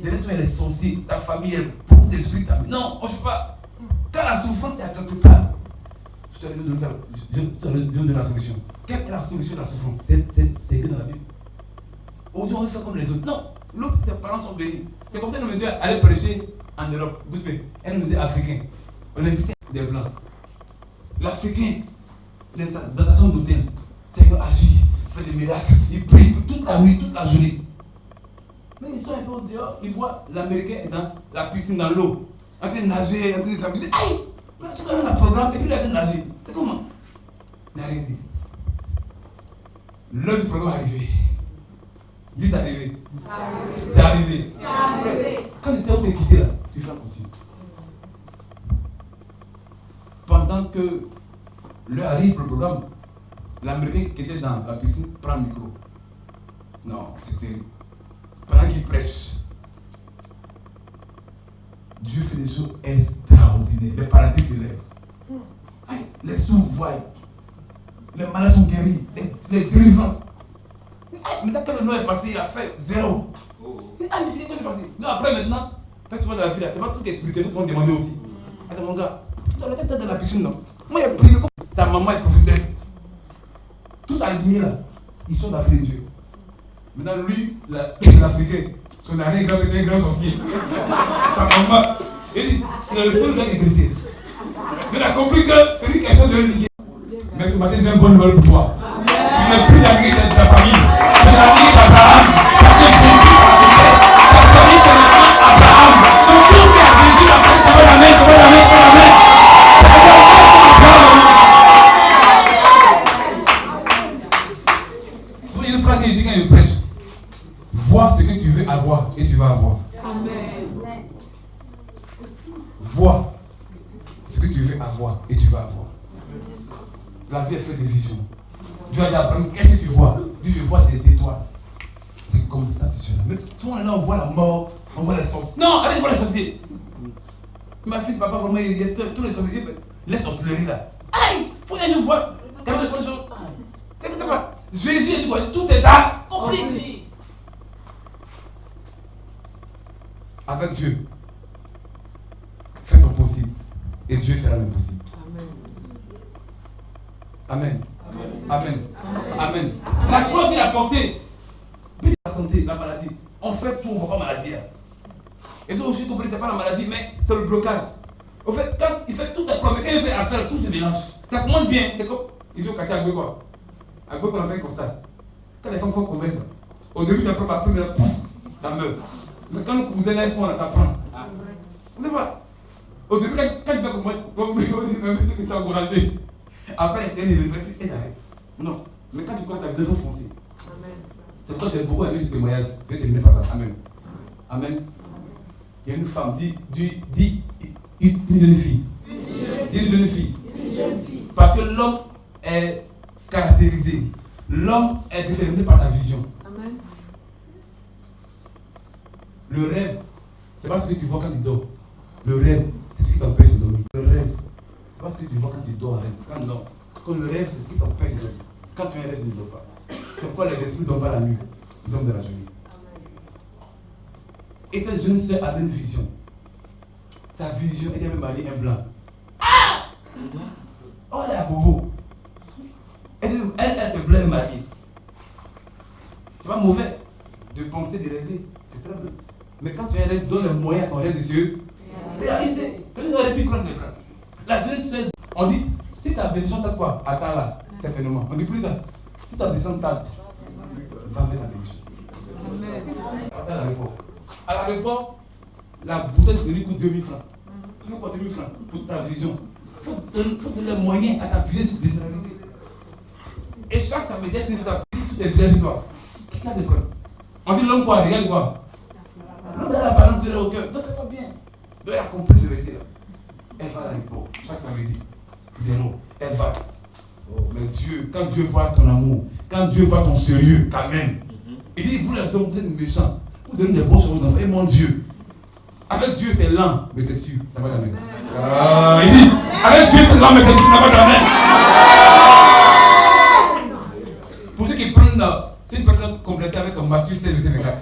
[SPEAKER 4] Derrière toi, il y a les sorciers, ta famille, elle beaucoup d'esprit. Non, on ne joue pas. Quand la souffrance est à quelque part, je te donne la solution. Quelle est la solution de la souffrance? C'est que dans la Bible. Aujourd'hui, on fait comme les autres. Non, l'autre, ses parents sont bénis. C'est comme ça que nous dit aller prêcher en Europe. Elle nous dit africain. On invite des blancs. L'Africain, dans sa chambre d'hôtel, c'est qu'il agit, fait des miracles, il prie toute la nuit, toute la journée. Mais ils sont un peu dehors, ils voient l'Américain dans la piscine, dans l'eau, en train de nager, en train de s'habiller. Aïe! Mais tout le monde a un programme et puis il est en train de nager. C'est comment? Il n'a rien dit. L'heure du programme est arrivé. Dis c'est arrivé. C'est arrivé. Quand tu es quitté là, tu fais aussi. Pendant que l'heure arrive pour le programme, l'Américain qui était dans la piscine prend le micro. Non, c'est terrible. Pendant qu'il prêche, Dieu fait des choses extraordinaires. Les paralytiques se lèvent. Les sourds voient. Les malades sont guéris. Les délivrances. Mais quand le nom est passé, il a fait 0. Mais c'est quoi qui s'est passé? Non, après maintenant, quand tu vas dans la ville, c'est pas tout expliqué, nous sommes demandés aussi. Attends mon gars, tu as dans la piscine, non? Moi, il a prié comme sa maman est prophétesse. Tous alignés là, ils sont d'Afrique de Dieu. Maintenant, lui, l'Africain, son arrière grand, c'est un grand sorcier. Sa maman, il dit, il est le seul gars qui est chrétien. Mais il a compris que c'est lui quelque chose de lié. Mais ce matin, j'ai une bonne nouvelle pour toi. Tu n'es plus l'amitié de ta famille. Tu es l'amitié d'Abraham. Parce que Jésus a touché. Ta famille, c'est maintenant Abraham. Donc tout c'est à Jésus la paix. Comment la main, comment la main, comment la main. Il y a une phrase qui dit quand il prêche. Vois ce que tu veux avoir et tu vas avoir. Amen. Vois ce que tu veux avoir et tu vas avoir. La vie est faite des visions. Dieu a dit à Abraham, qu'est-ce que tu vois? Dit, je vois des étoiles. C'est comme ça, tu sais. Mais souvent là, on voit la mort, on voit les sorciers. Non, allez voir les sorciers. Ma fille, papa, vraiment, il y a tous les sorciers. Les sorcelleries là. Aïe, faut que je vois. Quand même, les bonnes choses. C'est pas. Jésus a dit quoi? Tout est accompli. Avec Dieu, fais ton possible. Et Dieu fera le possible. Amen. Amen. Amen. La croix qu'il a portée, la santé, la maladie. On fait tout, on ne voit pas maladie. Et donc aussi, ce n'est pas la maladie, mais c'est le blocage. Au fait, quand il fait tout les problèmes, quand il fait affaire, tout se mélange. Ça commence bien. C'est comme ils ont caché à Gwe quoi. À Gwe, on a fait un constat. Quand les femmes font commettre, au début, ça prend pas peu, mais pouf, ça meurt. Mais quand vous allez fond, ça prend. Vous savez pas? Au début, quand tu fais commettre, tu es encouragé. Après, elle arrête. Non. Mais quand tu connais ta vie, il faut foncer. C'est pourquoi j'ai beaucoup aimé ce témoignage. Je vais terminer par ça. Amen. Amen. Il y a une femme, dit une jeune fille. Dis une jeune fille. Parce que l'homme est caractérisé. L'homme est déterminé par sa vision. Amen. Le rêve, c'est pas ce que tu vois quand tu dors. Le rêve, c'est ce qui t'empêche de dormir. Le rêve, c'est pas ce que tu vois quand tu dors. Quand le rêve, c'est ce qui t'empêche de dormir. Quand tu as un rêve, tu ne dors pas. C'est pourquoi les esprits ne dorment pas la nuit. Ils dorment de la journée. Et cette jeune soeur avait une vision. Sa vision était même mariée un blanc. Ah! Oh, elle est à bobo. Elle se blanc mariée. C'est pas mauvais de penser, de rêver. C'est très bien. Mais quand tu as un rêve, donne le moyen à ton rêve de Dieu. Réalisez. Je n'aurais pu croire les plans. La jeune soeur, on dit, si ta bénédiction t'a quoi? Attends là, certainement. On dit plus ça. Si ta bénédiction t'a, va mettre ta bénédiction. Attends la réponse. À l'aéroport, la bouteille de lui coûte 2000 francs. Il faut quoi 2000 francs pour ta vision. Il faut donner les moyens à ta vision de se réaliser. Et chaque samedi, tu tout est bien sur toi. Qui a des problèmes? On dit l'homme quoi? Regarde quoi? L'homme a la balance de au cœur. Donc fais-toi bien. Donc elle a compris ce verset là. Elle va à l'aéroport chaque samedi. 0. Elle va. Mais Dieu, quand Dieu voit ton amour, quand Dieu voit ton sérieux, quand même, il dit, vous les hommes, vous êtes méchants. Vous donnez des bons choses aux enfants. Et mon Dieu. Avec Dieu, c'est lent, mais c'est sûr. Ça va d'amen. Il dit, avec Dieu, c'est lent, mais c'est sûr. Ça va d'amen. Pour ceux qui prennent, c'est une personne complétée avec un Matthieu 16, verset 24.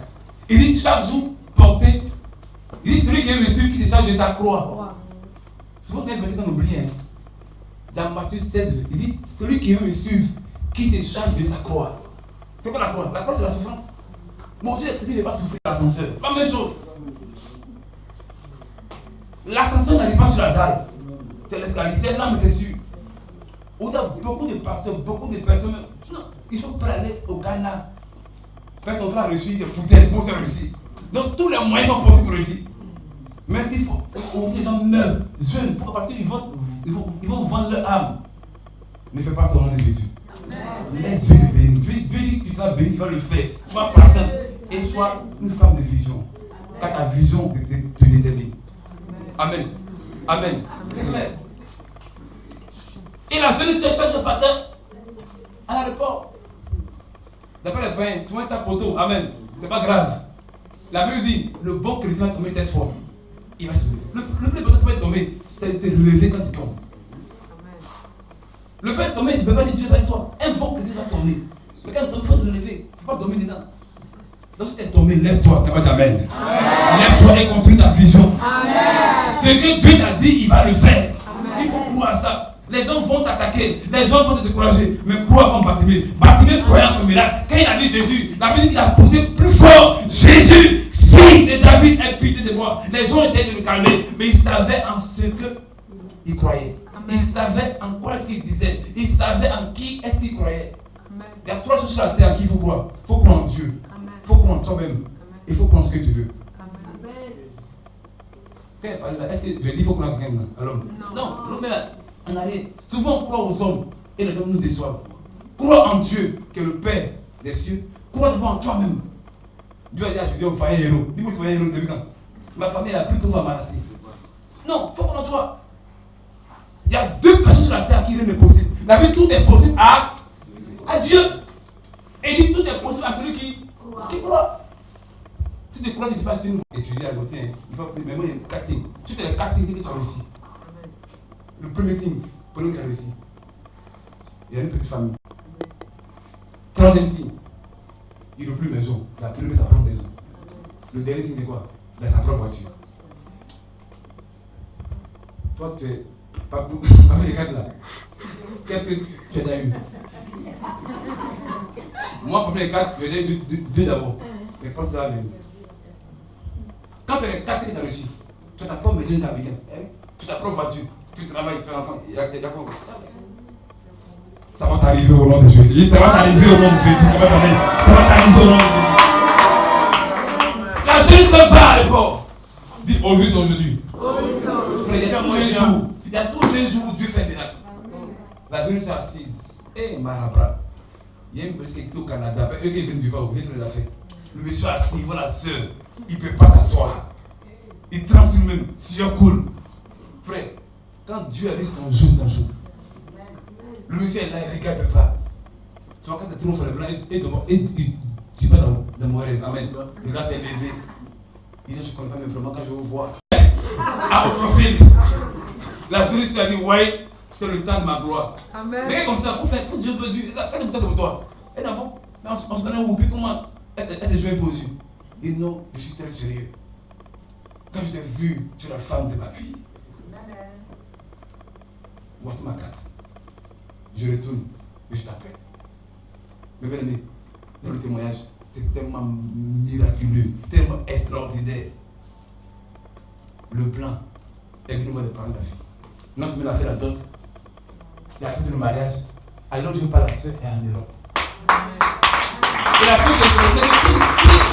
[SPEAKER 4] Il dit, chaque jour, portez. Il dit, celui qui est reçu, qui se charge de sa croix. Souvent, c'est un verset qu'on oublie. Dans Matthieu 16, il dit, celui qui veut me suivre, qui se charge de sa croix. C'est quoi la croix? La croix, c'est la souffrance. Mon Dieu, il ne va pas souffrir l'ascenseur. Pas la même chose. L'ascenseur n'arrive pas sur la dalle. C'est l'escalier. C'est là, mais c'est sûr. On a beaucoup de pasteurs, beaucoup de personnes. Non, ils sont prêts à aller au Ghana. Personne va réussir, ils se foutaient pour se réussir. Donc tous les moyens sont possibles pour réussir. Mais il faut que les gens meurent jeunes. Pourquoi? Parce qu'ils vont vendre leur âme. Ne fais pas ça au nom de Jésus. Laisse Dieu te bénir. Dieu dit que tu seras béni, tu vas le faire. Sois patient et sois une femme de vision. Car ta vision te détermine. Amen. Amen. C'est clair. Et la jeune se cherche le matin à l'aéroport. D'après le pain, souvent ta poteau. Amen. C'est pas grave. La Bible dit, le bon chrétien va tomber cette fois. Il va se lever. Le plus important, c'est pas tomber, c'est de te lever quand tu tombes. Le fait de tomber, tu ne peux pas dire Dieu avec toi. Un bon chrétien va tomber. Mais quand tu tombes, il faut te lever. Il ne faut pas dormir dedans. Donc si tu es tombé, lève-toi. Amen. Lève-toi et continue ta vision. Amen. Ce que Dieu t'a dit, il va le faire. Amen. Il faut croire à ça. Les gens vont t'attaquer, les gens vont te décourager, mais crois comme Bartimée. Bartimée croyant au miracle. Quand il a vu Jésus, la Bible dit qu'il a poussé plus fort. Jésus, fils de David, aie pitié de moi. Les gens essayaient de le calmer, mais ils savaient en ce qu'il croyait. Ils savaient en quoi est-ce qu'il disait. Ils savaient en qui est-ce qu'il croyait. Amen. Il y a 3 choses sur la terre qu'il faut croire. Il faut croire en Dieu. Il faut croire en toi-même. Il faut croire en ce que tu veux. Est-ce que je dis qu'il faut croire en quelqu'un à l'homme? Non, l'homme est en arrière. Souvent on croit aux hommes et les hommes nous déçoivent. Crois en Dieu, qui est le Père des cieux. Crois d'abord en toi-même. Dieu a dit à Gédéon, vous voyez un héros. Dis-moi que vous voyez un héros depuis quand? Ma famille a plus pour m'amasser. Non, il faut croire en toi. Il y a 2 personnes sur la terre à qui rien n'est possible. La vie, tout est possible à Dieu. Et il dit tout est possible à celui qui croit. Si tu crois que tu passes une étudier à côté, mais moi il y a un casting. Si tu as le casting, c'est que tu as réussi. Le premier signe, pour nous qui a réussi. Il y a une petite famille. 30e signe, il n'a plus maison. Il a plus sa propre maison. Le dernier signe, c'est quoi? Il a sa propre voiture. Toi, tu es. Parmi les 4 là, qu'est-ce que tu as déjà eu? Moi, parmi les 4, j'ai eu 2 d'abord. Mais pas ça. Quand tu as les 4 que tu as reçu, tu as ta propre maison américaine, tu as ta propre voiture, tu travailles, tu as un enfant, il y a quoi? Ça va t'arriver au nom de Jésus. Ça va t'arriver au nom de Jésus. Ça va t'arriver au nom de Jésus. La jeune se va à l'époque. Dis aujourd'hui. Il y a tous les jours où Dieu fait des miracles. La jeune s'est assise. Et Marabra. Il y a une personne qui est au Canada. Eux qui viennent du bas, ils font les affaires. Le monsieur est assis, il voit la soeur. Il ne peut pas s'asseoir. Il tremble sur lui-même. Sueur coule. Frère, quand Dieu a dit c'est un jour, c'est un jour. Le monsieur est là, il regarde, il ne peut pas. Souvent quand c'est trop fort, il dit pas dans mon rêve. Amen. Le gars s'est levé. Il dit je ne connais pas, mais vraiment quand je vous vois. À mon profil. La journée, tu as dit, ouais, c'est le temps de ma gloire. Amen. Mais comme ça, faut Dieu veut Dieu. Quand c'est le temps pour toi. Et d'abord, on se connaît au bout, comment elle s'est jouée pour Dieu. Il dit non, je suis très sérieux. Quand je t'ai vu, tu es la femme de ma vie. Voici ma carte. Je retourne et je t'appelle. Mais bien aimé, dans le témoignage, c'est tellement miraculeux, tellement extraordinaire. Le blanc est venu voir les parents de la fille. Non seulement il a fait la dot, il a fait le mariage, alors je parle à la soeur est en Europe. Et la soeur qui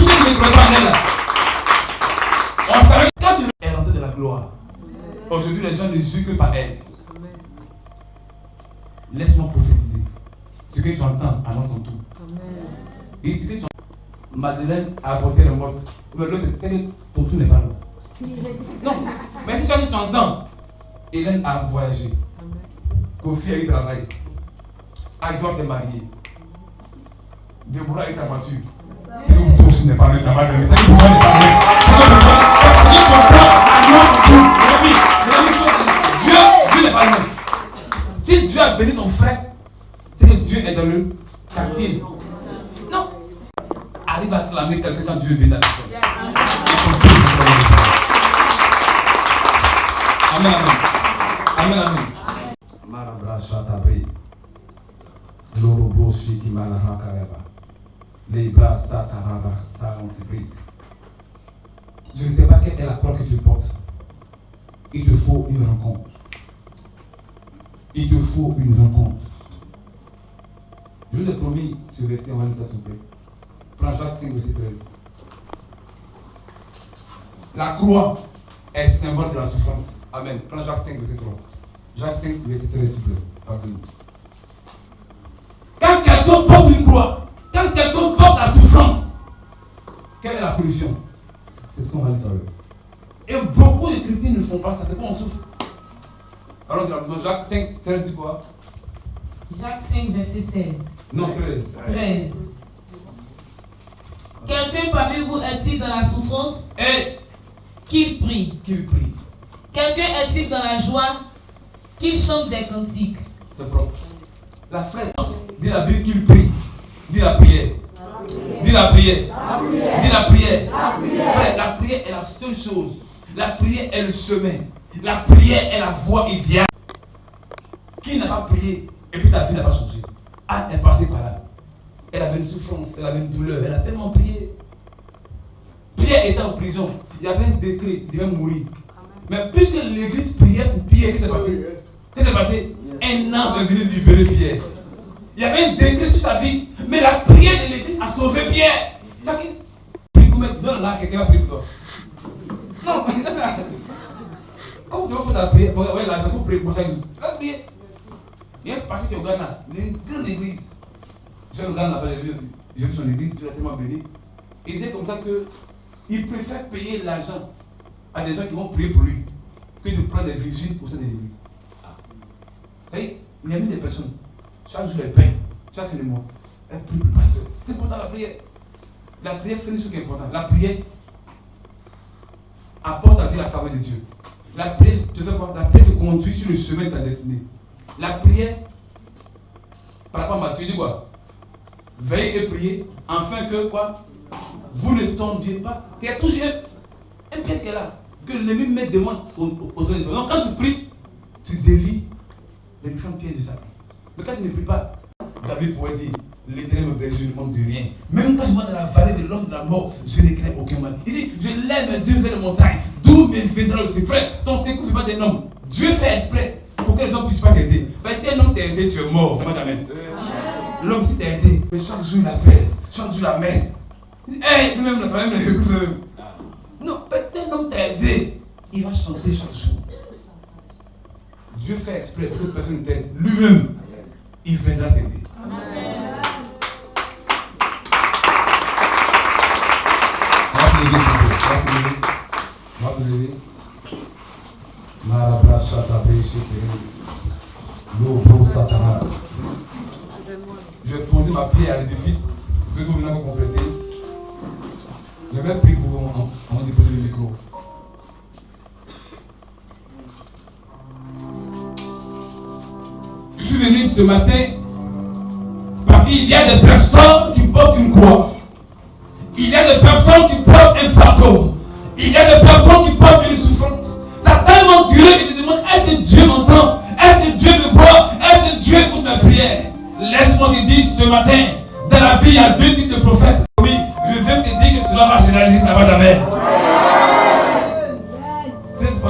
[SPEAKER 4] est en là. On savait que quand elle est rentrée de la gloire, aujourd'hui les gens ne jugent que par elle. Laisse-moi prophétiser. Ce que tu entends, annonce ton tour. Et ce que tu entends, Madeleine a avorté le mort. Mais l'autre, c'est que ton tour n'est pas là. Non, mais si tu entends, Hélène a voyagé. Kofi a eu travail. Agua s'est marié. Déborah a eu sa voiture. C'est que toi aussi n'est pas le travail. C'est que toi n'est pas le Dieu n'est pas le même. Si Dieu a béni ton frère, c'est que Dieu est dans le quartier. Non. Arrive à clamer quelqu'un quand Dieu est béni la personne. Amen, amen. Amen, amen. Marabra Shatabri. Loroboshi qui malaha kareba. Les bras sataraba, ça antibrite. Je ne sais pas quelle est la croix que tu portes. Il te faut une rencontre. Il te faut une rencontre. Je vous ai promis ce verset, on va lire ça s'il vous plaît. Prends Jacques 5, verset 13. La croix est symbole de la souffrance. Amen. Prends Jacques 5, verset 3. Jacques 5, verset 13, s'il vous plaît. Pardon. Quand quelqu'un porte une croix, quand quelqu'un porte la souffrance, quelle est la solution? C'est ce qu'on va dire tout à l'heure. Et beaucoup de chrétiens ne font pas ça, c'est pas on souffre. Alors, dans Jacques 5, 13, dit quoi?
[SPEAKER 9] Jacques 5, verset 16.
[SPEAKER 4] Non, 13.
[SPEAKER 9] 13. Quelqu'un parmi vous est-il dans la souffrance?
[SPEAKER 4] Et
[SPEAKER 9] qu'il prie.
[SPEAKER 4] Qu'il prie.
[SPEAKER 9] Quelqu'un est-il dans la joie? Qu'il chante des cantiques.
[SPEAKER 4] C'est propre. La frère dit la Bible qu'il prie. Dis la prière. Dis la prière. Dis la prière. Frère, la prière est la seule chose. La prière est le chemin. La prière est la voie idéale. Qui n'a pas prié et puis sa vie n'a pas changé? Anne est passée par là. Elle avait une souffrance, elle avait une douleur, elle a tellement prié. Pierre était en prison. Il y avait un décret, il devait mourir. Mais puisque l'église priait pour Pierre, qu'est-ce qui s'est passé? Qu'est-ce qui s'est passé? Un ange est venu libérer Pierre. Il y avait un décret sur sa vie, mais la prière de l'église a sauvé Pierre. Prie pour mettre dans là, quelqu'un va prier pour toi. Non, comment tu vas faire la prière? Ouais, l'argent pour prier pour chaque jour. Tu vas prier. Il y a un passé qui est au Ghana, une grande église. J'ai le Ghana là-bas, j'ai vu son église, Dieu l'a tellement béni. Il disait comme ça qu'il préfère payer l'argent à des gens qui vont prier pour lui que de prendre des virgines au sein de l'église. Vous voyez, il y a mis des personnes, chaque jour elles payent, chaque fin de mois, elles prient pour le pasteur. C'est important la prière. La prière fait une chose qui est importante. La prière apporte à vie la faveur de Dieu. La prière te fait quoi? La prière te conduit sur le chemin de ta destinée. La prière, par rapport à Matthieu, dit quoi? Veillez et priez, afin que quoi? Vous ne tombiez pas. Il y a toujours un piège qui est là, que l'ennemi met devant aux autres. Donc quand tu pries, tu dévies les différents pièges de Satan. Mais quand tu ne pries pas, David pourrait dire, l'Éternel me berger, je ne manque de rien. Même quand je vais dans la vallée de l'homme de la mort, je ne crains aucun mal. Il dit, je lève mes yeux vers les montagnes, d'où me viendra le secours. Frère, ton secours ne fait pas des hommes. Dieu fait exprès pour que les hommes ne puissent pas t'aider. Parce que si un homme t'a aidé, tu es mort. Amen. L'homme qui t'a aidé, mais chaque jour il appelle, chaque jour il amène. Hey, lui-même, le problème ne fait plus même. Non, si un homme t'a aidé, il va chanter chaque jour. Dieu fait exprès pour que personne ne t'aide. Lui-même, il viendra t'aider. On va se lever, on va se lever. Marabra Shatabe Shekere. L'Obro Satana. Je vais poser ma pierre à l'édifice. Que nous venons compléter. Je vais prier pour vous avant de déposer le micro. Je suis venu ce matin parce qu'il y a des personnes qui portent une croix. Il y a des personnes qui portent un fardeau. Il y a des personnes qui portent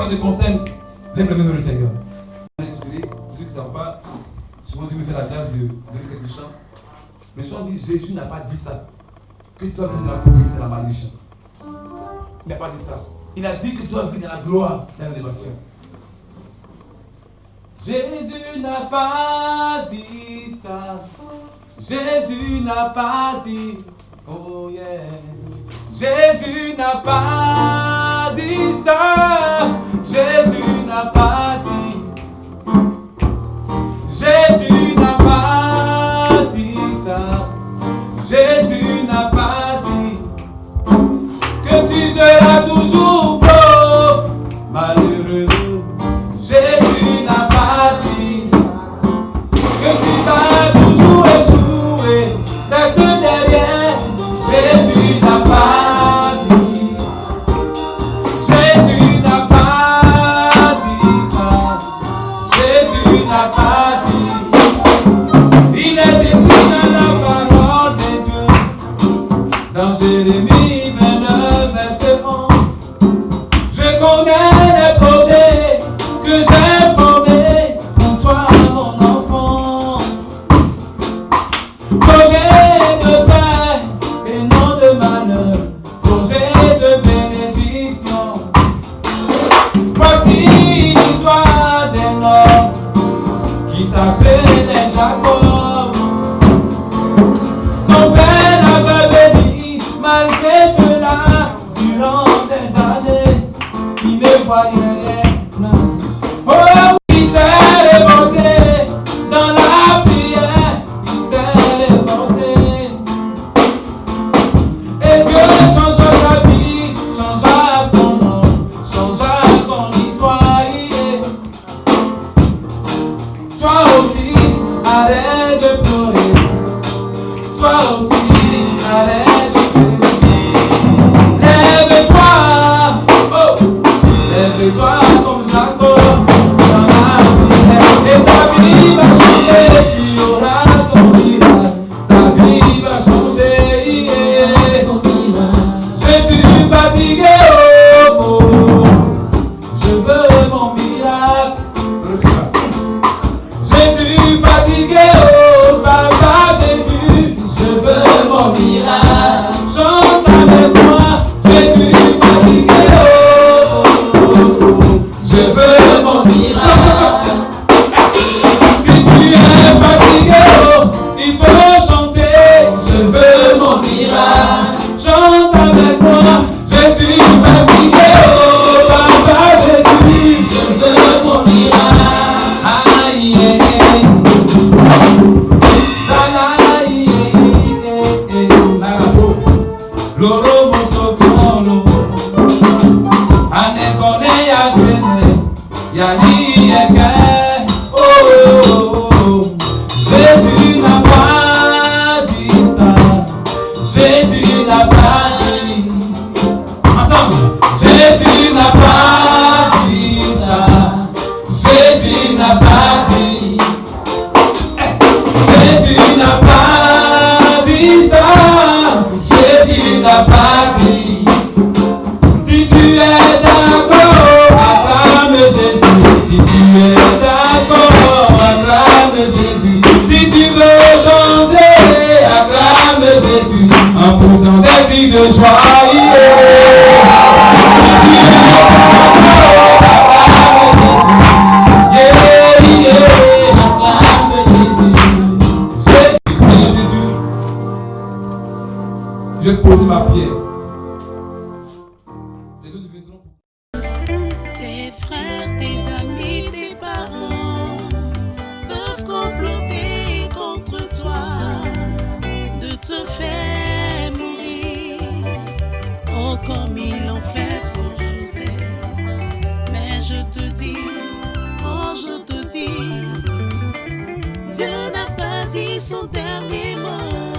[SPEAKER 4] moi je conseille, lève le main vers le Seigneur. Inspiré, pour ceux qui ne savent pas, souvent Dieu me fait la grâce de donner quelques chants. Le chant dit Jésus n'a pas dit ça, que toi vis dans la pauvreté et la malédiction. Il n'a pas dit ça. Il a dit que toi vis dans la gloire, dans l'élévation. Jésus n'a pas dit ça. Jésus n'a pas dit. Oh yeah. Jésus n'a pas dit ça. Jésus n'a pas dit. Jésus n'a pas dit ça. Jésus n'a pas dit que tu seras toujours pauvre, malheureux. Jésus n'a pas dit que tu vas toujours échouer, d'être derrière. Jésus n'a pas dit. Jésus n'a pas dit ça. Jésus n'a pas dit. Il est écrit dans la parole de Dieu, dans Jérémie 29, verset 11. Je connais les projets que j'ai formés pour toi, mon enfant. Projet de paix et non de malheur, projet de bénédiction. Voici l'histoire d'un homme qui s'appelait Jacob. Son père l'avait béni, malgré cela, durant des années, il ne voyait rien. Oh, il s'est révolté dans la prière, il s'est révolté. Et Dieu changea sa vie, changea son nom, changea son histoire. Toi aussi, arrête de pleurer. Toi aussi, arrête de pleurer. Lève-toi, oh, lève-toi comme Jacob dans la prière. Et ta vie va changer, tu auras ton miracle. Ta vie va changer, yeah. Je suis fatigué, oh, oh, je veux mon miracle. Je suis fatigué, oh, papa Jésus, je veux mon miracle. Chante avec moi, je suis fatigué, oh, oh, oh, je veux mon miracle. Si tu es fatigué, oh, il faut chanter, je veux mon miracle. Chante avec moi, je suis fatigué, oh, papa Jésus, je veux mon miracle. Aïe, aïe, aïe. Loro mosokolo anekone ya tene ya ni eke. Oh, Jésus n'a pas dit ça. Jésus n'a pas dit. Ensemble. Jésus n'a pas dit ça. Jésus n'a pas dit. Jésus n'a pas dit ça. Jésus n'a pas dit. Si tu es d'accord, acclame Jésus. Si tu es d'accord, acclame Jésus. Si tu veux chanter, acclame Jésus. En poussant des cris de joie. Je vais poser ma pierre. Les autres viendront.
[SPEAKER 10] Tes frères, tes amis, tes parents peuvent comploter contre toi, de te faire mourir. Oh, comme ils l'ont fait pour Joseph. Mais je te dis, oh, je te dis, Dieu n'a pas dit son dernier mot.